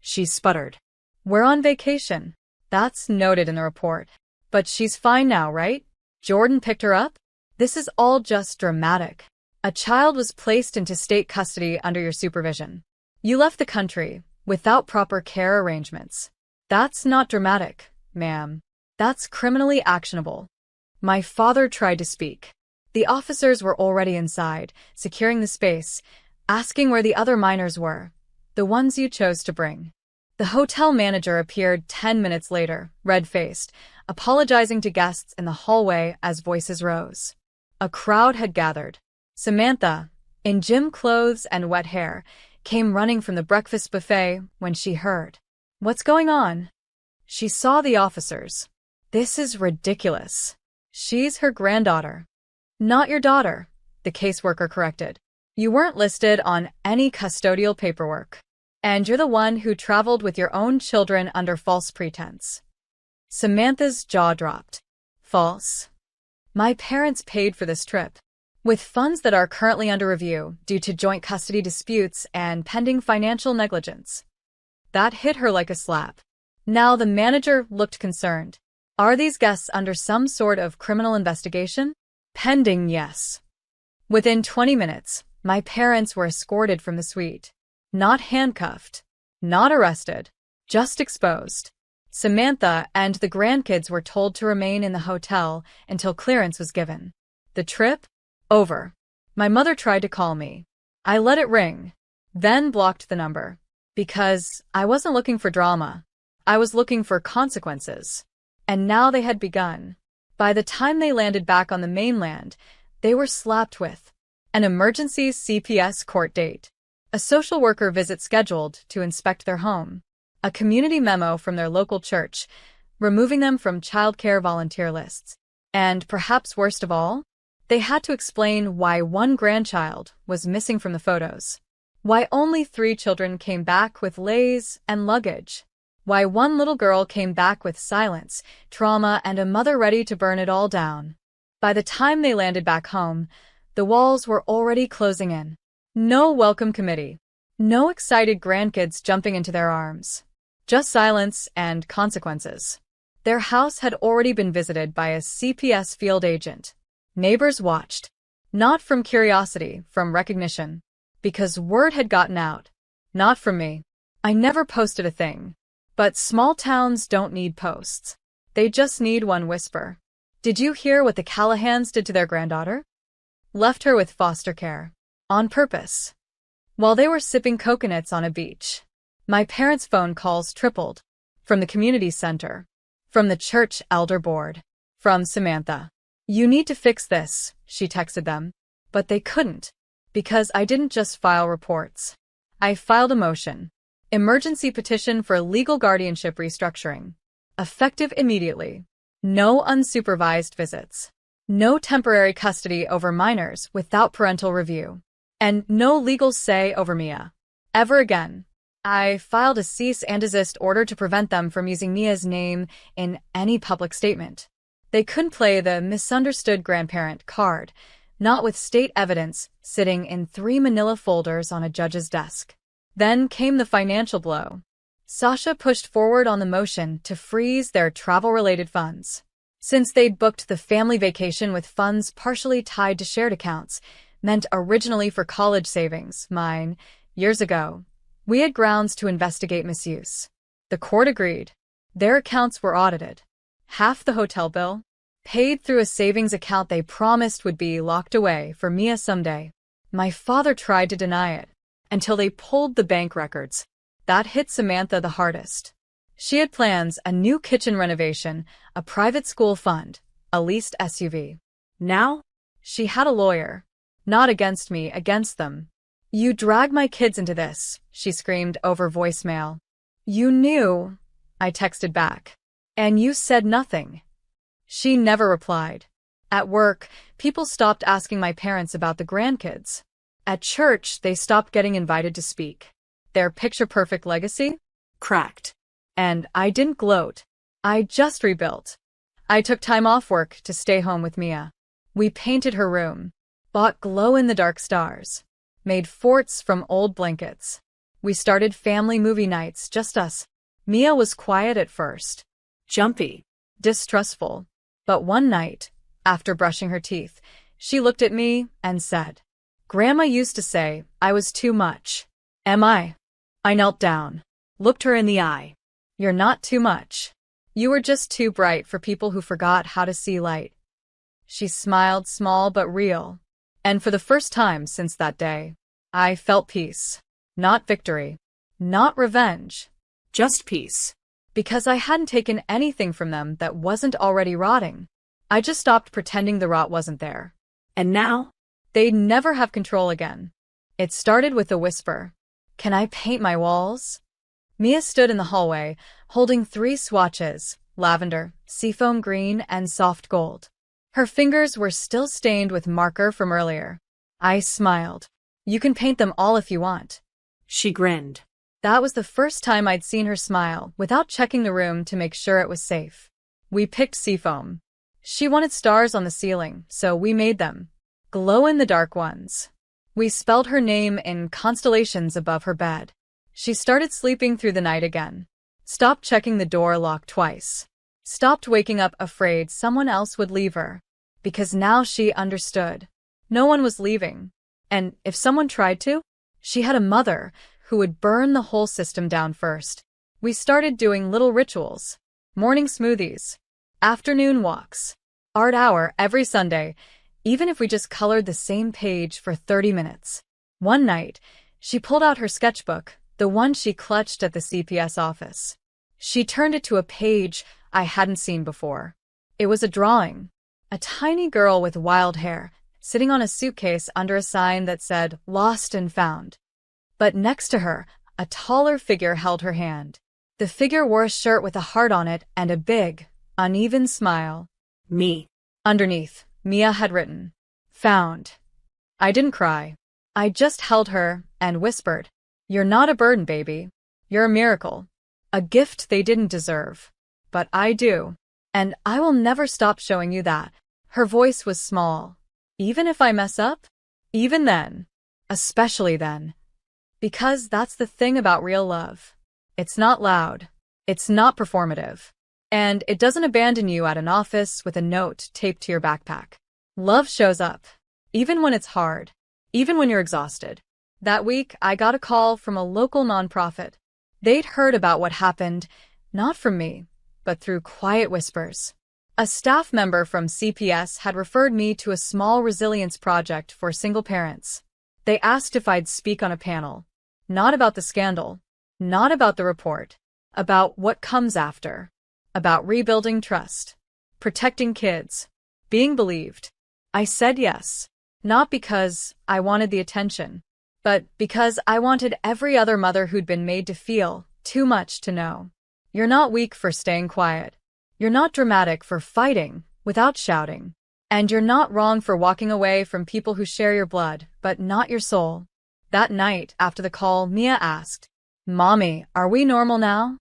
She sputtered. We're on vacation. That's noted in the report. But she's fine now, right? Jordan picked her up? This is all just dramatic. A child was placed into state custody under your supervision. You left the country without proper care arrangements. That's not dramatic, ma'am. That's criminally actionable. My father tried to speak. The officers were already inside, securing the space, asking where the other minors were, the ones you chose to bring. The hotel manager appeared 10 minutes later, red-faced, apologizing to guests in the hallway as voices rose. A crowd had gathered. Samantha, in gym clothes and wet hair, came running from the breakfast buffet when she heard. What's going on? She saw the officers. This is ridiculous. She's her granddaughter. Not your daughter, the caseworker corrected. You weren't listed on any custodial paperwork. And you're the one who traveled with your own children under false pretense. Samantha's jaw dropped. False. My parents paid for this trip, with funds that are currently under review due to joint custody disputes and pending financial negligence. That hit her like a slap. Now the manager looked concerned. Are these guests under some sort of criminal investigation? Pending, yes. Within 20 minutes, my parents were escorted from the suite. Not handcuffed, not arrested, just exposed. Samantha and the grandkids were told to remain in the hotel until clearance was given. The trip? Over. My mother tried to call me. I let it ring, then blocked the number. Because I wasn't looking for drama. I was looking for consequences. And now they had begun. By the time they landed back on the mainland, they were slapped with an emergency CPS court date, a social worker visit scheduled to inspect their home, a community memo from their local church, removing them from childcare volunteer lists, and perhaps worst of all, they had to explain why one grandchild was missing from the photos, why only 3 children came back with leis and luggage, why one little girl came back with silence, trauma, and a mother ready to burn it all down. By the time they landed back home, the walls were already closing in. No welcome committee. No excited grandkids jumping into their arms. Just silence and consequences. Their house had already been visited by a CPS field agent. Neighbors watched. Not from curiosity, from recognition. Because word had gotten out. Not from me. I never posted a thing. But small towns don't need posts. They just need one whisper. Did you hear what the Callahans did to their granddaughter? Left her with foster care. On purpose. While they were sipping coconuts on a beach. My parents' phone calls tripled. From the community center. From the church elder board. From Samantha. You need to fix this, she texted them. But they couldn't. Because I didn't just file reports. I filed a motion. Emergency petition for legal guardianship restructuring. Effective immediately. No unsupervised visits. No temporary custody over minors without parental review. And no legal say over Mia. Ever again. I filed a cease and desist order to prevent them from using Mia's name in any public statement. They couldn't play the misunderstood grandparent card, not with state evidence sitting in 3 manila folders on a judge's desk. Then came the financial blow. Sasha pushed forward on the motion to freeze their travel-related funds. Since they'd booked the family vacation with funds partially tied to shared accounts, meant originally for college savings, mine, years ago, we had grounds to investigate misuse. The court agreed. Their accounts were audited. Half the hotel bill, paid through a savings account they promised would be locked away for Mia someday. My father tried to deny it, until they pulled the bank records. That hit Samantha the hardest. She had plans, a new kitchen renovation, a private school fund, a leased SUV. Now, she had a lawyer. Not against me, against them. You dragged my kids into this, she screamed over voicemail. You knew, I texted back. And you said nothing. She never replied. At work, people stopped asking my parents about the grandkids. At church, they stopped getting invited to speak. Their picture-perfect legacy? Cracked. And I didn't gloat. I just rebuilt. I took time off work to stay home with Mia. We painted her room. Bought glow-in-the-dark stars. Made forts from old blankets. We started family movie nights, just us. Mia was quiet at first, Jumpy. distrustful. But one night, after brushing her teeth, she looked at me and said, "Grandma used to say I was too much. Am I?" I knelt down, looked her in the eye. "You're not too much. You were just too bright for people who forgot how to see light." She smiled, small but real. And for the first time since that day, I felt peace. Not victory. Not revenge. Just peace. Because I hadn't taken anything from them that wasn't already rotting. I just stopped pretending the rot wasn't there. And now? They'd never have control again. It started with a whisper. "Can I paint my walls?" Mia stood in the hallway, holding 3 swatches, lavender, seafoam green, and soft gold. Her fingers were still stained with marker from earlier. I smiled. "You can paint them all if you want." She grinned. That was the first time I'd seen her smile without checking the room to make sure it was safe. We picked seafoam. She wanted stars on the ceiling, so we made them. Glow-in-the-dark ones. We spelled her name in constellations above her bed. She started sleeping through the night again. Stopped checking the door lock twice. Stopped waking up afraid someone else would leave her. Because now she understood. No one was leaving. And if someone tried to, she had a mother who would burn the whole system down first. We started doing little rituals. Morning smoothies. Afternoon walks. Art hour every Sunday, even if we just colored the same page for 30 minutes. One night, she pulled out her sketchbook, the one she clutched at the CPS office. She turned it to a page I hadn't seen before. It was a drawing. A tiny girl with wild hair, sitting on a suitcase under a sign that said, "Lost and Found." But next to her, a taller figure held her hand. The figure wore a shirt with a heart on it and a big, uneven smile. Me. Underneath, Mia had written, "Found." I didn't cry. I just held her and whispered, "You're not a burden, baby. You're a miracle. A gift they didn't deserve. But I do. And I will never stop showing you that." Her voice was small. "Even if I mess up? Even then. Especially then. Because that's the thing about real love. It's not loud. It's not performative. And it doesn't abandon you at an office with a note taped to your backpack. Love shows up. Even when it's hard. Even when you're exhausted. That week, I got a call from a local nonprofit. They'd heard about what happened, not from me, but through quiet whispers. A staff member from CPS had referred me to a small resilience project for single parents. They asked if I'd speak on a panel. Not about the scandal. Not about the report. About what comes after. About rebuilding trust. Protecting kids. Being believed. I said yes. Not because I wanted the attention, but because I wanted every other mother who'd been made to feel too much to know. You're not weak for staying quiet. You're not dramatic for fighting without shouting. And you're not wrong for walking away from people who share your blood, but not your soul. That night, after the call, Mia asked, "Mommy, are we normal now?"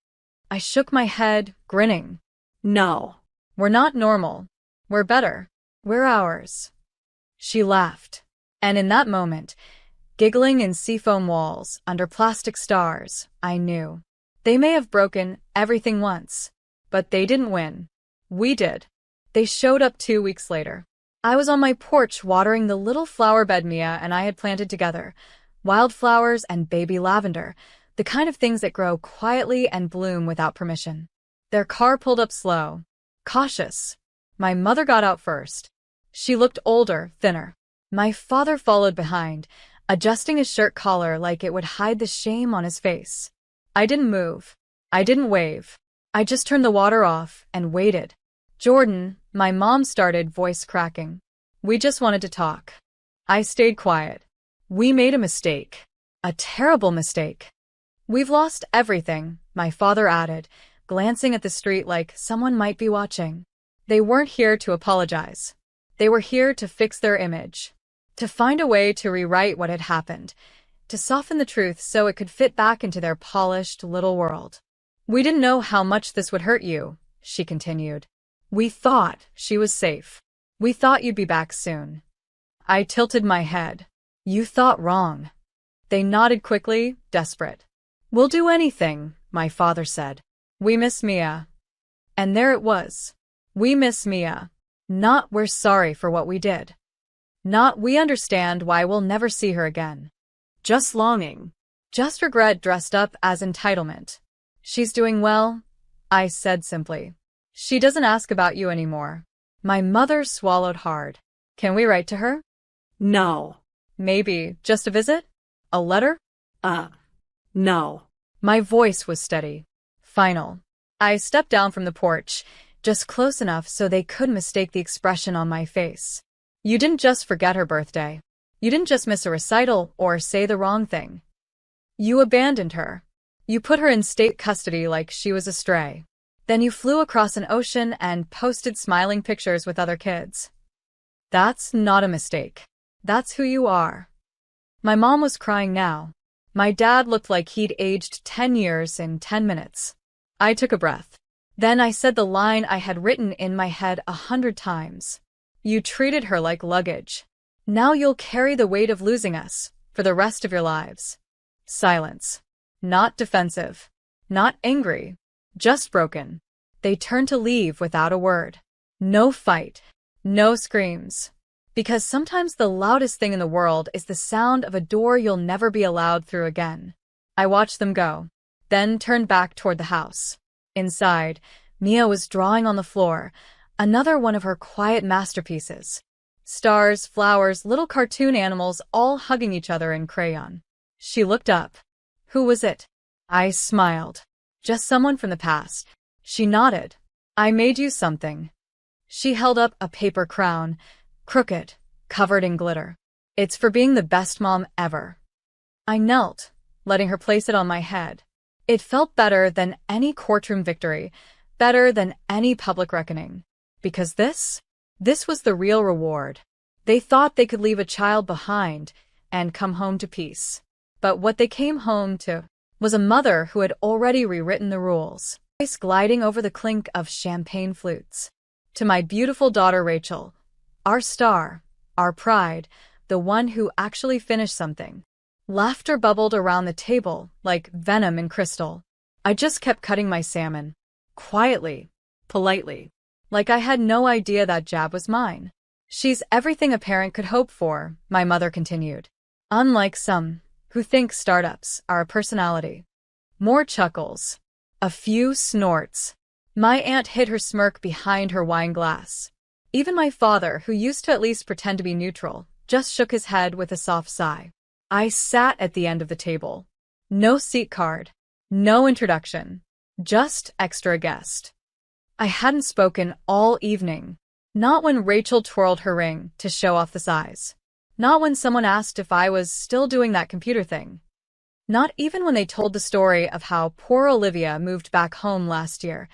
I shook my head, grinning. No. "We're not normal. We're better. We're ours." She laughed. And in that moment, giggling in seafoam walls under plastic stars, I knew. They may have broken everything once, but they didn't win. We did. They showed up 2 weeks later. I was on my porch watering the little flower bed Mia and I had planted together. Wildflowers and baby lavender, the kind of things that grow quietly and bloom without permission. Their car pulled up slow. Cautious. My mother got out first. She looked older, thinner. My father followed behind, adjusting his shirt collar like it would hide the shame on his face. I didn't move. I didn't wave. I just turned the water off and waited. "Jordan," my mom started, voice cracking. "We just wanted to talk." I stayed quiet. "We made a mistake. A terrible mistake." "We've lost everything," my father added, glancing at the street like someone might be watching. They weren't here to apologize. They were here to fix their image. To find a way to rewrite what had happened. To soften the truth so it could fit back into their polished little world. "We didn't know how much this would hurt you," she continued. "We thought she was safe. We thought you'd be back soon." I tilted my head. "You thought wrong." They nodded quickly, desperate. "We'll do anything," my father said. "We miss Mia." And there it was. "We miss Mia." Not "we're sorry for what we did." Not "we understand why we'll never see her again." Just longing. Just regret dressed up as entitlement. "She's doing well," I said simply. "She doesn't ask about you anymore." My mother swallowed hard. "Can we write to her?" No. "Maybe just a visit? A letter?" No. My voice was steady. Final. I stepped down from the porch, just close enough so they couldn't mistake the expression on my face. "You didn't just forget her birthday. You didn't just miss a recital or say the wrong thing. You abandoned her. You put her in state custody like she was a stray. Then you flew across an ocean and posted smiling pictures with other kids. That's not a mistake. That's who you are." My mom was crying now. My dad looked like he'd aged 10 years in 10 minutes. I took a breath. Then I said the line I had written in my head 100 times. "You treated her like luggage. Now you'll carry the weight of losing us for the rest of your lives." Silence. Not defensive. Not angry. Just broken. They turned to leave without a word. No fight. No screams. Because sometimes the loudest thing in the world is the sound of a door you'll never be allowed through again. I watched them go, then turned back toward the house. Inside, Mia was drawing on the floor, another one of her quiet masterpieces. Stars, flowers, little cartoon animals all hugging each other in crayon. She looked up. "Who was it?" I smiled. "Just someone from the past." She nodded. "I made you something." She held up a paper crown, crooked, covered in glitter. "It's for being the best mom ever." I knelt, letting her place it on my head. It felt better than any courtroom victory, better than any public reckoning. Because this was the real reward. They thought they could leave a child behind and come home to peace. But what they came home to was a mother who had already rewritten the rules. Voice gliding over the clink of champagne flutes. "To my beautiful daughter Rachel, our star, our pride, the one who actually finished something." Laughter bubbled around the table like venom in crystal. I just kept cutting my salmon. Quietly, politely. Like I had no idea that jab was mine. "She's everything a parent could hope for," my mother continued. "Unlike some who think startups are a personality." More chuckles. A few snorts. My aunt hid her smirk behind her wine glass. Even my father, who used to at least pretend to be neutral, just shook his head with a soft sigh. I sat at the end of the table. No seat card. No introduction. Just extra guest. I hadn't spoken all evening. Not when Rachel twirled her ring to show off the size. Not when someone asked if I was still doing that computer thing. Not even when they told the story of how poor Olivia moved back home last year,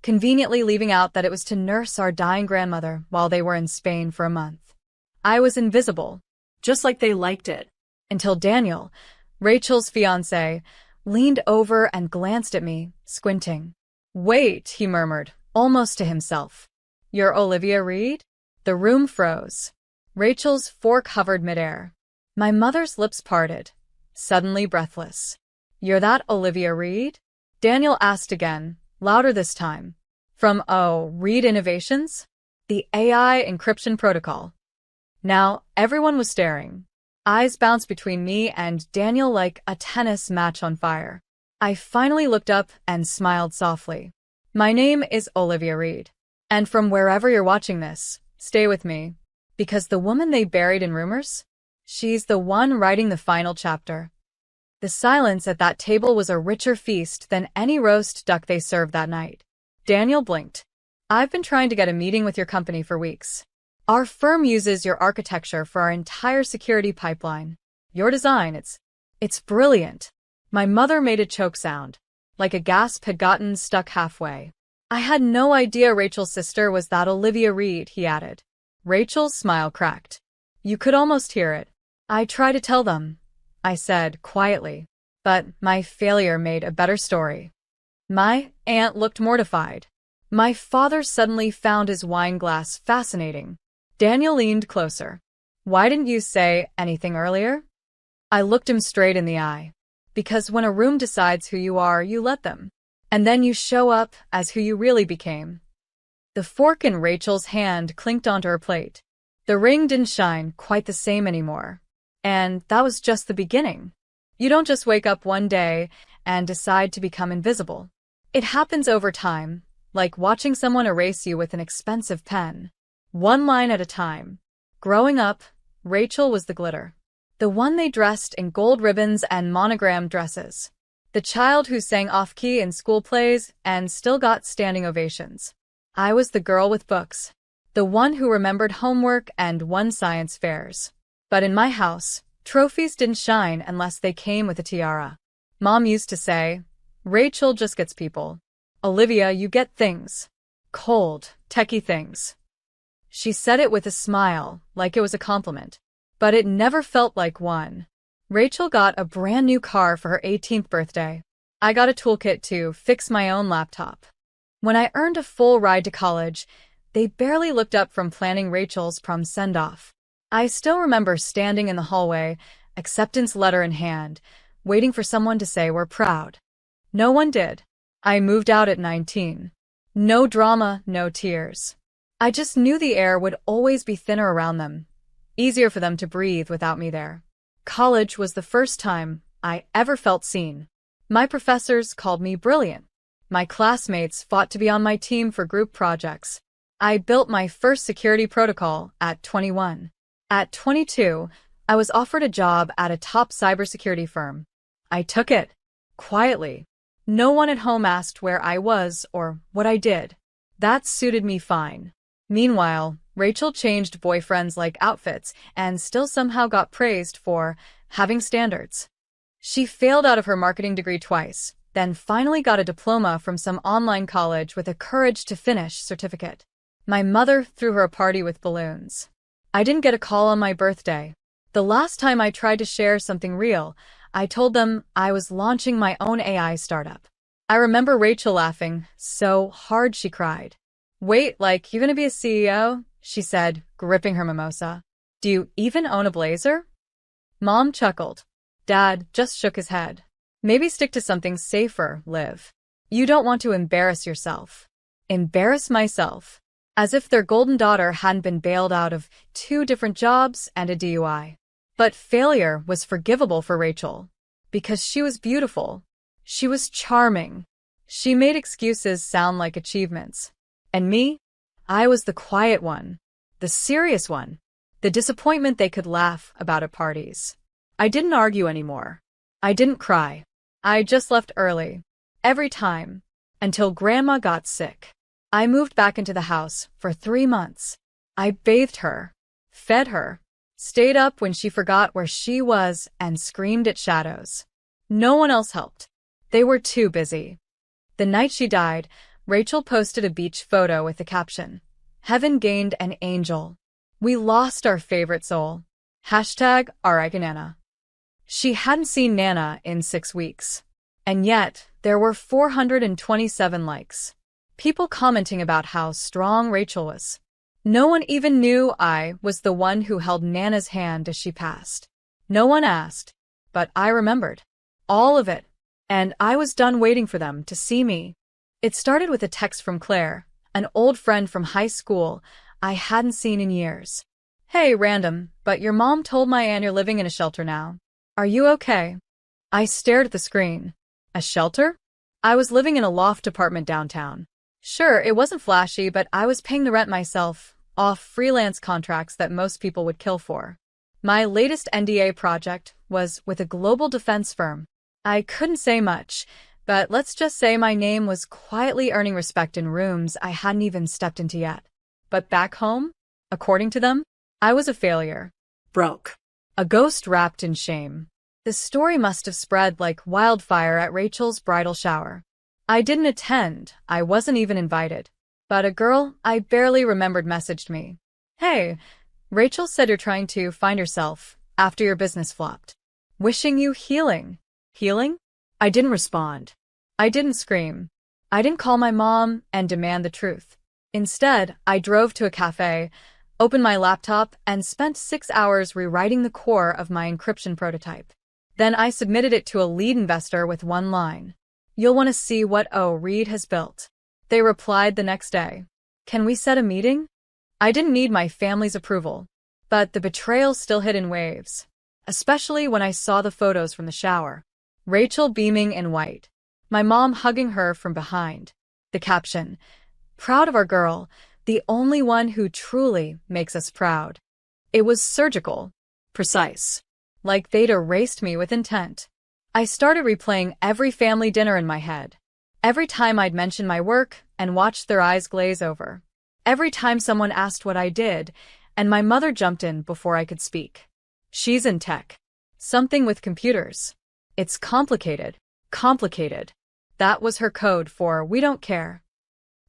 conveniently leaving out that it was to nurse our dying grandmother while they were in Spain for a month. I was invisible. Just like they liked it. Until Daniel, Rachel's fiancé, leaned over and glanced at me, squinting. "Wait," he murmured, almost to himself. "You're Olivia Reed?" The room froze. Rachel's fork hovered midair. My mother's lips parted, suddenly breathless. "You're that Olivia Reed?" Daniel asked again, louder this time. "From Reed Innovations? The AI encryption protocol." Now, everyone was staring. Eyes bounced between me and Daniel like a tennis match on fire. I finally looked up and smiled softly. "My name is Olivia Reed. And from wherever you're watching this, stay with me. Because the woman they buried in rumors? She's the one writing the final chapter." The silence at that table was a richer feast than any roast duck they served that night. Daniel blinked. "I've been trying to get a meeting with your company for weeks. Our firm uses your architecture for our entire security pipeline. Your design, it's brilliant." My mother made a choke sound, like a gasp had gotten stuck halfway. "I had no idea Rachel's sister was that Olivia Reed," he added. Rachel's smile cracked. You could almost hear it. "I try to tell them," I said quietly. "But my failure made a better story." My aunt looked mortified. My father suddenly found his wine glass fascinating. Daniel leaned closer. "Why didn't you say anything earlier?" I looked him straight in the eye. "Because when a room decides who you are, you let them. And then you show up as who you really became. The fork in Rachel's hand clinked onto her plate. The ring didn't shine quite the same anymore. And that was just the beginning. You don't just wake up one day and decide to become invisible. It happens over time, like watching someone erase you with an expensive pen. One line at a time. Growing up, Rachel was the glitter. The one they dressed in gold ribbons and monogrammed dresses. The child who sang off-key in school plays and still got standing ovations. I was the girl with books. The one who remembered homework and won science fairs. But in my house, trophies didn't shine unless they came with a tiara. Mom used to say, Rachel just gets people. Olivia, you get things. Cold, techie things. She said it with a smile, like it was a compliment. But it never felt like one. Rachel got a brand new car for her 18th birthday. I got a toolkit to fix my own laptop. When I earned a full ride to college, they barely looked up from planning Rachel's prom send-off. I still remember standing in the hallway, acceptance letter in hand, waiting for someone to say we're proud. No one did. I moved out at 19. No drama, no tears. I just knew the air would always be thinner around them. Easier for them to breathe without me there. College was the first time I ever felt seen. My professors called me brilliant. My classmates fought to be on my team for group projects. I built my first security protocol at 21. At 22, I was offered a job at a top cybersecurity firm. I took it. Quietly. No one at home asked where I was or what I did. That suited me fine. Meanwhile, Rachel changed boyfriends like outfits and still somehow got praised for having standards. She failed out of her marketing degree twice, then finally got a diploma from some online college with a courage to finish certificate. My mother threw her a party with balloons. I didn't get a call on my birthday. The last time I tried to share something real, I told them I was launching my own AI startup. I remember Rachel laughing so hard she cried. Wait, like, you gonna be a CEO? She said, gripping her mimosa. Do you even own a blazer? Mom chuckled. Dad just shook his head. Maybe stick to something safer, Liv. You don't want to embarrass yourself. Embarrass myself. As if their golden daughter hadn't been bailed out of 2 different jobs and a DUI. But failure was forgivable for Rachel. Because she was beautiful. She was charming. She made excuses sound like achievements. And me? I was the quiet one. The serious one. The disappointment they could laugh about at parties. I didn't argue anymore. I didn't cry. I just left early. Every time. Until Grandma got sick. I moved back into the house for 3 months. I bathed her. Fed her. Stayed up when she forgot where she was and screamed at shadows. No one else helped. They were too busy. The night she died, Rachel posted a beach photo with the caption, Heaven gained an angel. We lost our favorite soul. Hashtag R.I.P. Nana. She hadn't seen Nana in 6 weeks. And yet, there were 427 likes. People commenting about how strong Rachel was. No one even knew I was the one who held Nana's hand as she passed. No one asked, but I remembered. All of it. And I was done waiting for them to see me. It started with a text from Claire, an old friend from high school I hadn't seen in years. Hey, random, but your mom told my aunt you're living in a shelter now. Are you okay? I stared at the screen. A shelter? I was living in a loft apartment downtown. Sure, it wasn't flashy, but I was paying the rent myself, off freelance contracts that most people would kill for. My latest NDA project was with a global defense firm. I couldn't say much, but let's just say my name was quietly earning respect in rooms I hadn't even stepped into yet. But back home, according to them, I was a failure. Broke. A ghost wrapped in shame. The story must have spread like wildfire at Rachel's bridal shower. I didn't attend, I wasn't even invited. But a girl I barely remembered messaged me. Hey, Rachel said you're trying to find yourself after your business flopped. Wishing you healing. Healing? I didn't respond. I didn't scream. I didn't call my mom and demand the truth. Instead, I drove to a cafe, opened my laptop, and spent 6 hours rewriting the core of my encryption prototype. Then I submitted it to a lead investor with one line. You'll want to see what Reed has built. They replied the next day. Can we set a meeting? I didn't need my family's approval, but the betrayal still hit in waves, especially when I saw the photos from the shower. Rachel beaming in white, my mom hugging her from behind. The caption, "Proud of our girl, the only one who truly makes us proud." It was surgical, precise, like they'd erased me with intent. I started replaying every family dinner in my head. Every time I'd mention my work and watched their eyes glaze over. Every time someone asked what I did, and my mother jumped in before I could speak. She's in tech. Something with computers. It's complicated. Complicated. That was her code for "we don't care."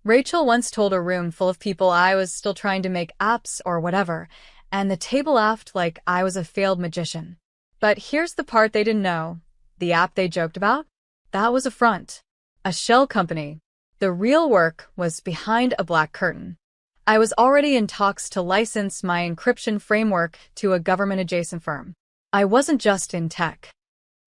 Rachel once told a room full of people I was still trying to make apps or whatever, and the table laughed like I was a failed magician. But here's the part they didn't know. The app they joked about? That was a front. A shell company. The real work was behind a black curtain. I was already in talks to license my encryption framework to a government-adjacent firm. I wasn't just in tech.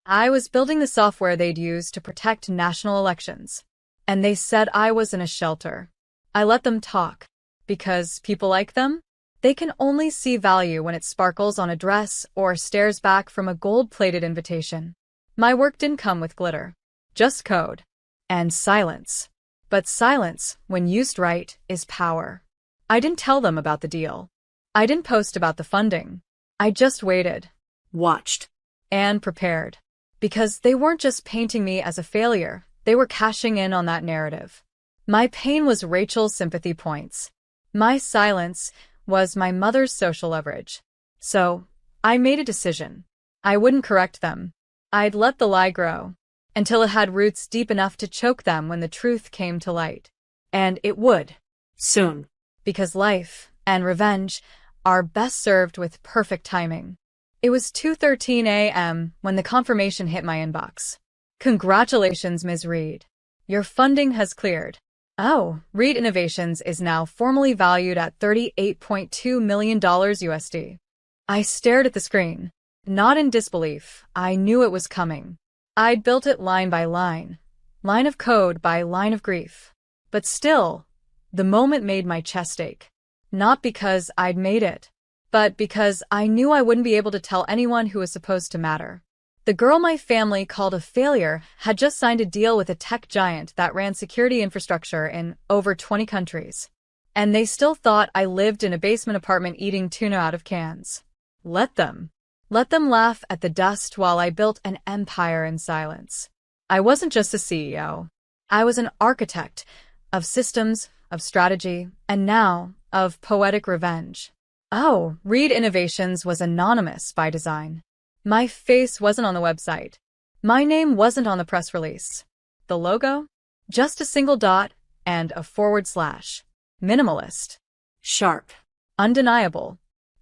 I was building the software they'd use to protect national elections. And they said I was in a shelter. I let them talk. Because people like them? They can only see value when it sparkles on a dress or stares back from a gold-plated invitation. My work didn't come with glitter. Just code. And silence. But silence, when used right, is power. I didn't tell them about the deal. I didn't post about the funding. I just waited. Watched. And prepared. Because they weren't just painting me as a failure, they were cashing in on that narrative. My pain was Rachel's sympathy points. My silence was my mother's social leverage. So, I made a decision. I wouldn't correct them. I'd let the lie grow, until it had roots deep enough to choke them when the truth came to light. And it would. Soon. Because life and revenge are best served with perfect timing. It was 2:13 a.m. when the confirmation hit my inbox. Congratulations, Ms. Reed. Your funding has cleared. Oh, Reed Innovations is now formally valued at $38.2 million USD. I stared at the screen. Not in disbelief, I knew it was coming. I'd built it line by line of code by line of grief. But still, the moment made my chest ache. Not because I'd made it, but because I knew I wouldn't be able to tell anyone who was supposed to matter. The girl my family called a failure had just signed a deal with a tech giant that ran security infrastructure in over 20 countries. And they still thought I lived in a basement apartment eating tuna out of cans. Let them. Let them laugh at the dust while I built an empire in silence. I wasn't just a CEO. I was an architect of systems, of strategy, and now of poetic revenge. Oh, Reed Innovations was anonymous by design. My face wasn't on the website. My name wasn't on the press release. The logo? Just a single dot and a /. Minimalist. Sharp. Undeniable.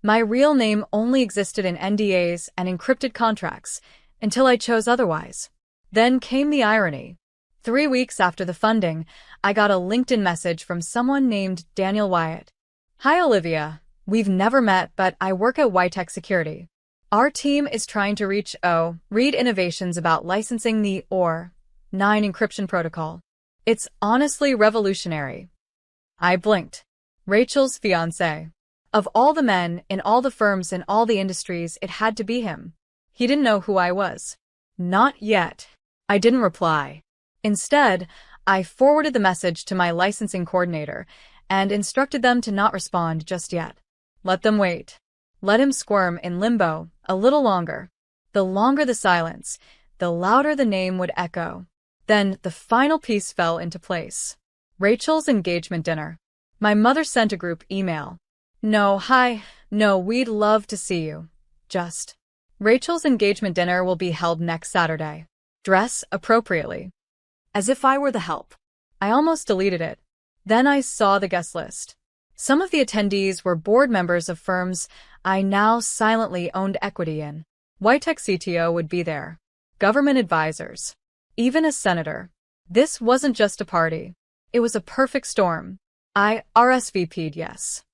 My real name only existed in NDAs and encrypted contracts until I chose otherwise. Then came the irony. 3 weeks after the funding, I got a LinkedIn message from someone named Daniel Wyatt. Hi, Olivia. We've never met, but I work at Ytech Security. Our team is trying to reach Reed Innovations about licensing the 9 encryption protocol. It's honestly revolutionary. I blinked. Rachel's fiancé. Of all the men, in all the firms, in all the industries, it had to be him. He didn't know who I was. Not yet. I didn't reply. Instead, I forwarded the message to my licensing coordinator and instructed them to not respond just yet. Let them wait. Let him squirm in limbo a little longer. The longer the silence, the louder the name would echo. Then the final piece fell into place. Rachel's engagement dinner. My mother sent a group email. No, we'd love to see you. Just. Rachel's engagement dinner will be held next Saturday. Dress appropriately. As if I were the help. I almost deleted it. Then I saw the guest list. Some of the attendees were board members of firms I now silently owned equity in. Ytech CTO would be there. Government advisors. Even a senator. This wasn't just a party. It was a perfect storm. I RSVP'd yes.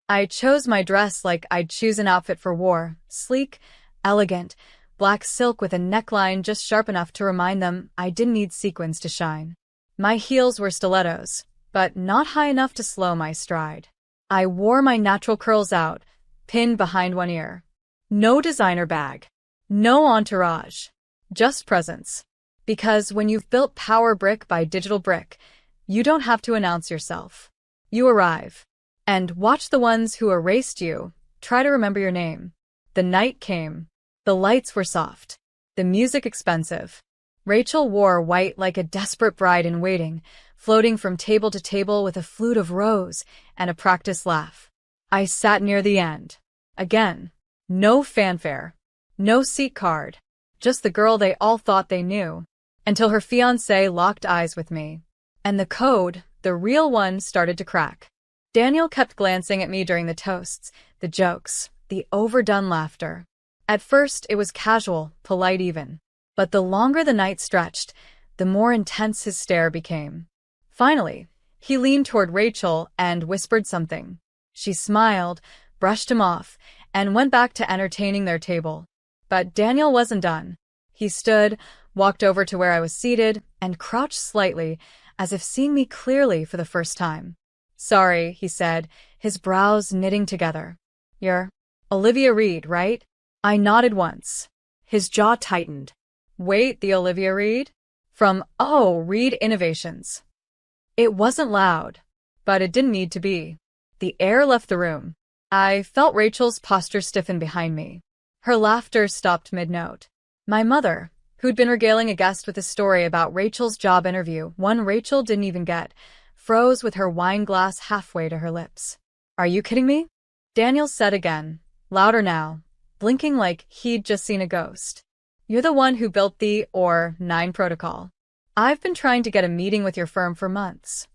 I chose my dress like I'd choose an outfit for war, sleek, elegant, black silk with a neckline just sharp enough to remind them I didn't need sequins to shine. My heels were stilettos, but not high enough to slow my stride. I wore my natural curls out, pinned behind one ear. No designer bag. No entourage. Just presence. Because when you've built power brick by digital brick, you don't have to announce yourself. You arrive. And watch the ones who erased you try to remember your name. The night came. The lights were soft. The music expensive. Rachel wore white like a desperate bride in waiting, floating from table to table with a flute of rose and a practiced laugh. I sat near the end. Again. No fanfare. No seat card. Just the girl they all thought they knew. Until her fiancé locked eyes with me. And the code, the real one, started to crack. Daniel kept glancing at me during the toasts, the jokes, the overdone laughter. At first, it was casual, polite even. But the longer the night stretched, the more intense his stare became. Finally, he leaned toward Rachel and whispered something. She smiled, brushed him off, and went back to entertaining their table. But Daniel wasn't done. He stood, walked over to where I was seated, and crouched slightly, as if seeing me clearly for the first time. "Sorry," he said, his brows knitting together. "You're Olivia Reed, right?" I nodded once. His jaw tightened. "Wait, the Olivia Reed?" From Reed Innovations. It wasn't loud, but it didn't need to be. The air left the room. I felt Rachel's posture stiffen behind me. Her laughter stopped mid-note. My mother, who'd been regaling a guest with a story about Rachel's job interview, one Rachel didn't even get, froze with her wine glass halfway to her lips. "Are you kidding me?" Daniel said again, louder now, blinking like he'd just seen a ghost. "You're the one who built the 9 protocol. I've been trying to get a meeting with your firm for months."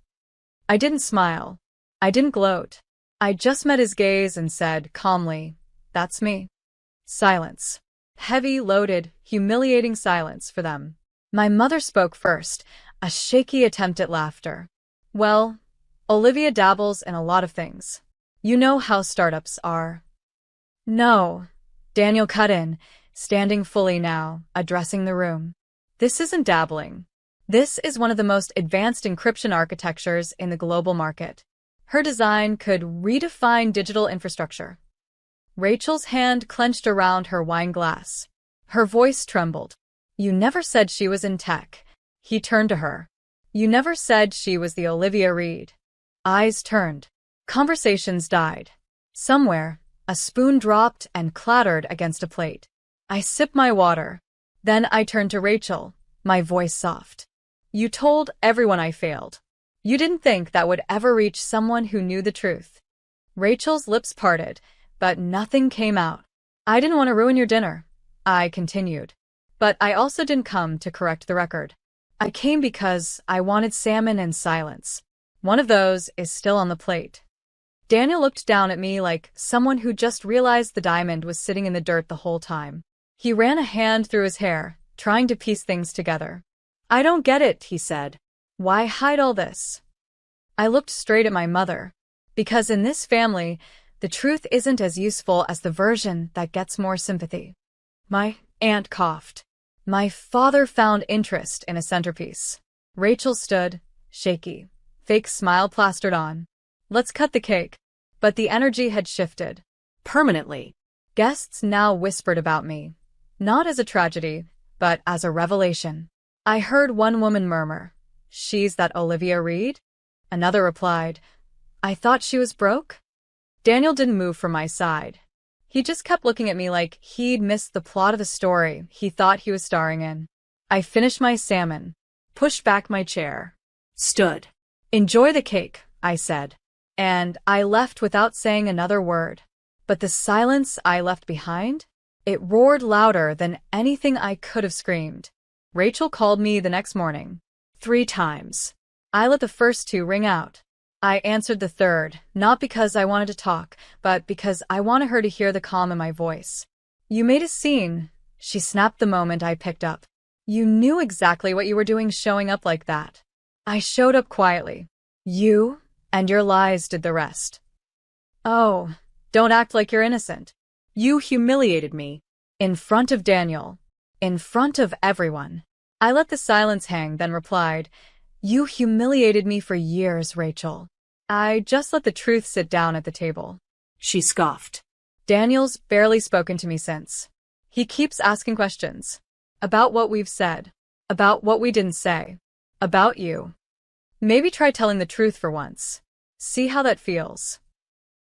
I didn't smile. I didn't gloat. I just met his gaze and said calmly, "That's me." Silence. Heavy, loaded, humiliating silence for them. My mother spoke first, a shaky attempt at laughter. "Well, Olivia dabbles in a lot of things. You know how startups are." "No," Daniel cut in, standing fully now, addressing the room. "This isn't dabbling. This is one of the most advanced encryption architectures in the global market. Her design could redefine digital infrastructure." Rachel's hand clenched around her wine glass. Her voice trembled. "You never said she was in tech." He turned to her. "You never said she was the Olivia Reed." Eyes turned. Conversations died. Somewhere, a spoon dropped and clattered against a plate. I sipped my water. Then I turned to Rachel, my voice soft. "You told everyone I failed. You didn't think that would ever reach someone who knew the truth." Rachel's lips parted, but nothing came out. "I didn't want to ruin your dinner," I continued. "But I also didn't come to correct the record. I came because I wanted salmon and silence. One of those is still on the plate." Daniel looked down at me like someone who just realized the diamond was sitting in the dirt the whole time. He ran a hand through his hair, trying to piece things together. "I don't get it," he said. "Why hide all this?" I looked straight at my mother. Because in this family, the truth isn't as useful as the version that gets more sympathy. My aunt coughed. My father found interest in a centerpiece. Rachel stood, shaky, fake smile plastered on. "Let's cut the cake." But the energy had shifted. Permanently. Guests now whispered about me. Not as a tragedy, but as a revelation. I heard one woman murmur, "She's that Olivia Reed?" Another replied, "I thought she was broke?" Daniel didn't move from my side. He just kept looking at me like he'd missed the plot of the story he thought he was starring in. I finished my salmon, pushed back my chair, Stood. "Enjoy the cake," I said. And I left without saying another word. But the silence I left behind? It roared louder than anything I could have screamed. Rachel called me the next morning. 3 times. I let the first 2 ring out. I answered the third, not because I wanted to talk, but because I wanted her to hear the calm in my voice. "You made a scene," she snapped the moment I picked up. "You knew exactly what you were doing showing up like that." I showed up quietly. "You and your lies did the rest." "Oh, don't act like you're innocent." You humiliated me. In front of Daniel. In front of everyone. I let the silence hang, then replied, "You humiliated me for years, Rachel." I just let the truth sit down at the table. She scoffed. Daniel's barely spoken to me since. He keeps asking questions. About what we've said. About what we didn't say. About you. Maybe try telling the truth for once. See how that feels.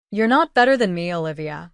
You're not better than me, Olivia.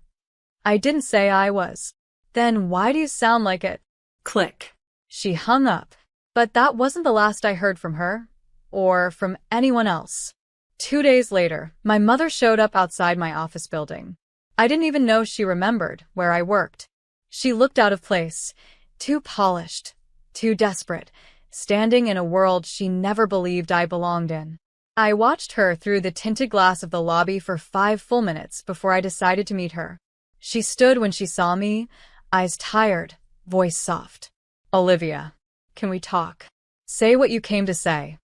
I didn't say I was. Then why do you sound like it? Click. She hung up. But that wasn't the last I heard from her. Or from anyone else. 2 days later, my mother showed up outside my office building. I didn't even know she remembered where I worked. She looked out of place, too polished, too desperate, standing in a world she never believed I belonged in. I watched her through the tinted glass of the lobby for 5 full minutes before I decided to meet her. She stood when she saw me, eyes tired, voice soft. "Olivia, can we talk? Say what you came to say."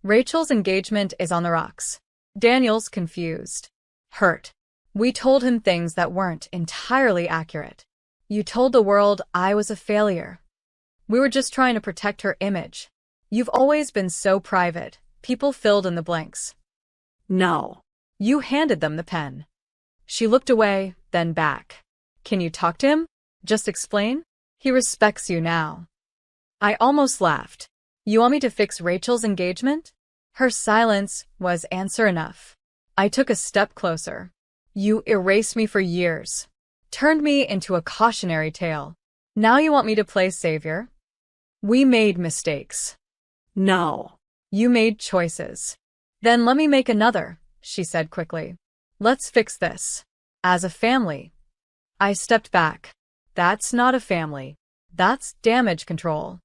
Rachel's engagement is on the rocks. Daniel's confused. Hurt. We told him things that weren't entirely accurate. You told the world I was a failure. We were just trying to protect her image. You've always been so private. People filled in the blanks. No. You handed them the pen. She looked away, then back. Can you talk to him? Just explain? He respects you now. I almost laughed. You want me to fix Rachel's engagement? Her silence was answer enough. I took a step closer. You erased me for years. Turned me into a cautionary tale. Now you want me to play savior? We made mistakes. No. You made choices. Then let me make another, she said quickly. Let's fix this. As a family. I stepped back. That's not a family. That's damage control.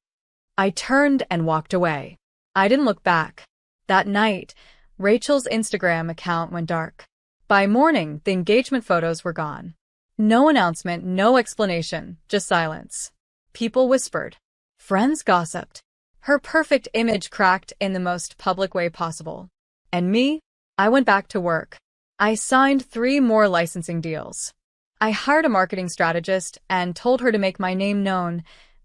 I turned and walked away. I didn't look back. That night, Rachel's Instagram account went dark. By morning, the engagement photos were gone. No announcement, no explanation, just silence. People whispered. Friends gossiped. Her perfect image cracked in the most public way possible. And me? I went back to work. I signed 3 more licensing deals. I hired a marketing strategist and told her to make my name known,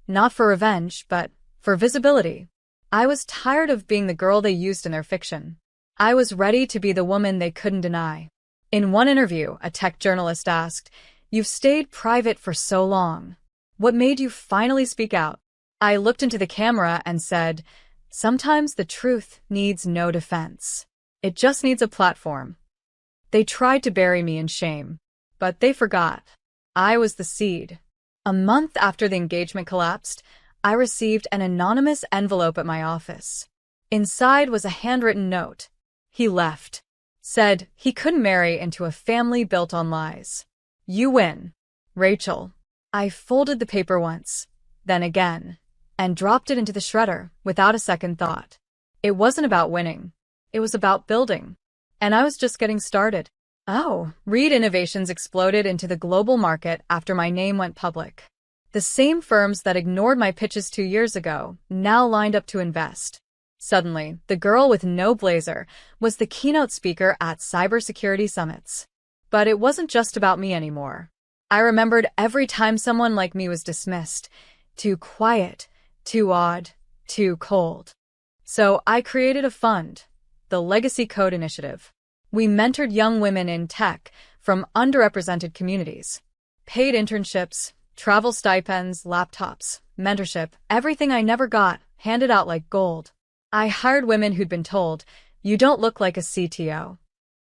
not for revenge, but for visibility. I was tired of being the girl they used in their fiction. I was ready to be the woman they couldn't deny. In one interview, a tech journalist asked, "You've stayed private for so long. What made you finally speak out?" I looked into the camera and said, "Sometimes the truth needs no defense. It just needs a platform." They tried to bury me in shame, but they forgot. I was the seed. A month after the engagement collapsed, I received an anonymous envelope at my office. Inside was a handwritten note. He left. Said he couldn't marry into a family built on lies. You win, Rachel. I folded the paper once, then again, and dropped it into the shredder without a second thought. It wasn't about winning. It was about building. And I was just getting started. Oh, Reed Innovations exploded into the global market after my name went public. The same firms that ignored my pitches 2 years ago now lined up to invest. Suddenly, the girl with no blazer was the keynote speaker at cybersecurity summits. But it wasn't just about me anymore. I remembered every time someone like me was dismissed. Too quiet, too odd, too cold. So I created a fund, the Legacy Code Initiative. We mentored young women in tech from underrepresented communities. Paid internships, travel stipends, laptops, mentorship, everything I never got, handed out like gold. I hired women who'd been told, "You don't look like a CTO."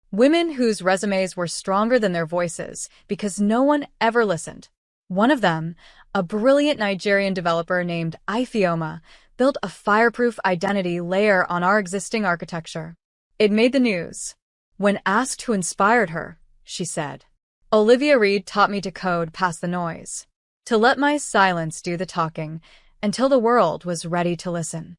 Women whose resumes were stronger than their voices because no one ever listened. One of them, a brilliant Nigerian developer named Ifeoma, built a fireproof identity layer on our existing architecture. It made the news. When asked who inspired her, she said, "Olivia Reed taught me to code past the noise, to let my silence do the talking until the world was ready to listen."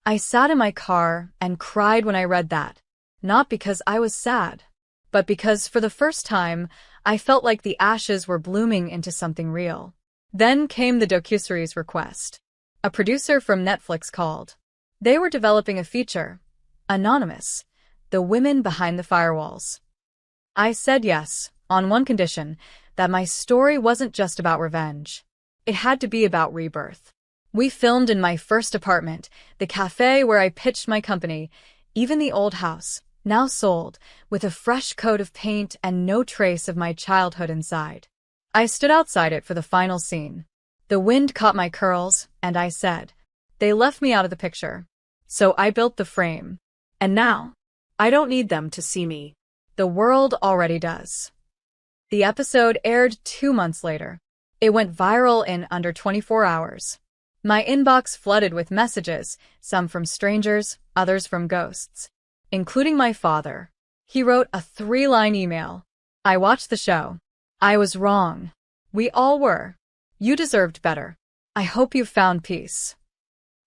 I sat in my car and cried when I read that, not because I was sad, but because for the first time, I felt like the ashes were blooming into something real. Then came the docuseries request. A producer from Netflix called. They were developing a feature, Anonymous, the women behind the firewalls. I said yes, on one condition, that my story wasn't just about revenge. It had to be about rebirth. We filmed in my first apartment, the cafe where I pitched my company, even the old house, now sold, with a fresh coat of paint and no trace of my childhood inside. I stood outside it for the final scene. The wind caught my curls, and I said, "They left me out of the picture." So I built the frame. And now, I don't need them to see me. The world already does. The episode aired 2 months later. It went viral in under 24 hours. My inbox flooded with messages, some from strangers, others from ghosts, including my father. He wrote a 3-line email. "I watched the show. I was wrong. We all were. You deserved better. I hope you found peace."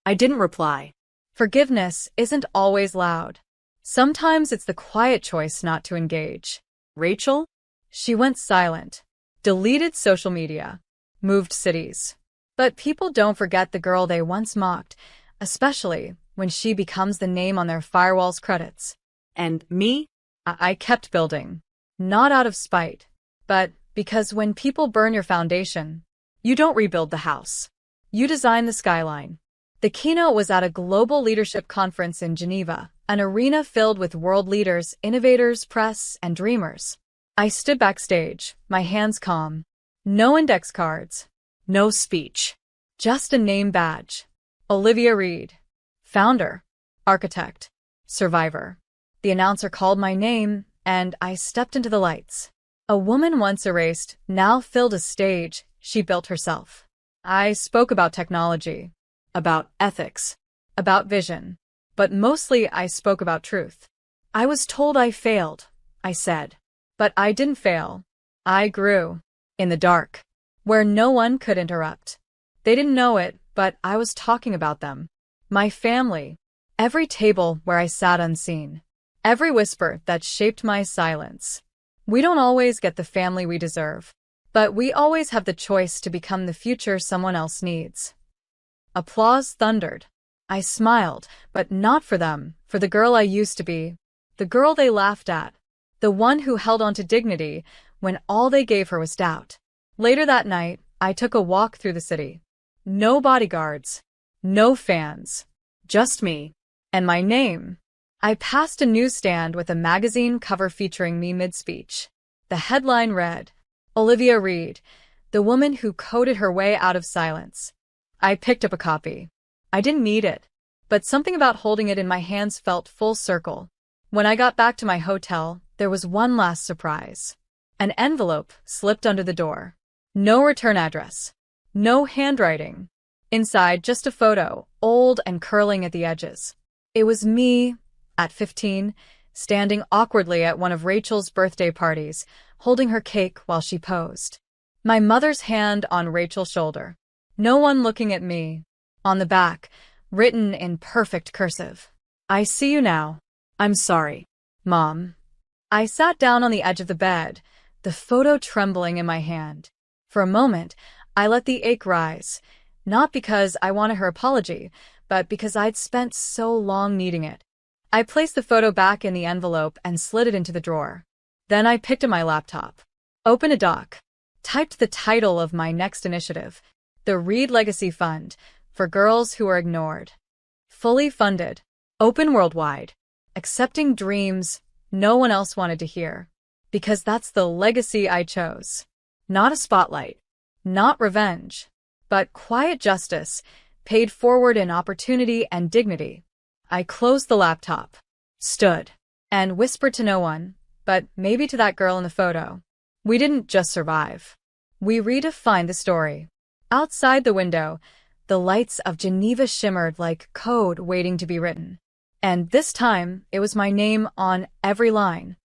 I didn't reply. Forgiveness isn't always loud. Sometimes it's the quiet choice not to engage. Rachel? She went silent, deleted social media, moved cities. But people don't forget the girl they once mocked, especially when she becomes the name on their firewall's credits. And me? I kept building, not out of spite, but because when people burn your foundation, you don't rebuild the house. You design the skyline. The keynote was at a global leadership conference in Geneva, an arena filled with world leaders, innovators, press, and dreamers. I stood backstage, my hands calm. No index cards. No speech. Just a name badge. Olivia Reed. Founder. Architect. Survivor. The announcer called my name, and I stepped into the lights. A woman once erased, now filled a stage she built herself. I spoke about technology. About ethics. About vision. But mostly I spoke about truth. I was told I failed, I said. But I didn't fail. I grew. In the dark. Where no one could interrupt. They didn't know it, but I was talking about them. My family. Every table where I sat unseen. Every whisper that shaped my silence. We don't always get the family we deserve. But we always have the choice to become the future someone else needs. Applause thundered. I smiled, but not for them, for the girl I used to be. The girl they laughed at. The one who held on to dignity when all they gave her was doubt. Later that night, I took a walk through the city. No bodyguards. No fans. Just me. And my name. I passed a newsstand with a magazine cover featuring me mid-speech. The headline read, "Olivia Reed, the woman who coded her way out of silence." I picked up a copy. I didn't need it, but something about holding it in my hands felt full circle. When I got back to my hotel, there was one last surprise. An envelope slipped under the door. No return address. No handwriting. Inside, just a photo, old and curling at the edges. It was me, at 15, standing awkwardly at one of Rachel's birthday parties, holding her cake while she posed. My mother's hand on Rachel's shoulder. No one looking at me. On the back, written in perfect cursive. "I see you now. I'm sorry, Mom." I sat down on the edge of the bed, the photo trembling in my hand. For a moment, I let the ache rise, not because I wanted her apology, but because I'd spent so long needing it. I placed the photo back in the envelope and slid it into the drawer. Then I picked up my laptop, opened a doc, typed the title of my next initiative, the Reed Legacy Fund, for girls who are ignored. Fully funded, open worldwide, accepting dreams no one else wanted to hear. Because that's the legacy I chose. Not a spotlight, not revenge, but quiet justice, paid forward in opportunity and dignity. I closed the laptop, stood, and whispered to no one, but maybe to that girl in the photo. We didn't just survive. We redefined the story. Outside the window, the lights of Geneva shimmered like code waiting to be written. And this time, it was my name on every line.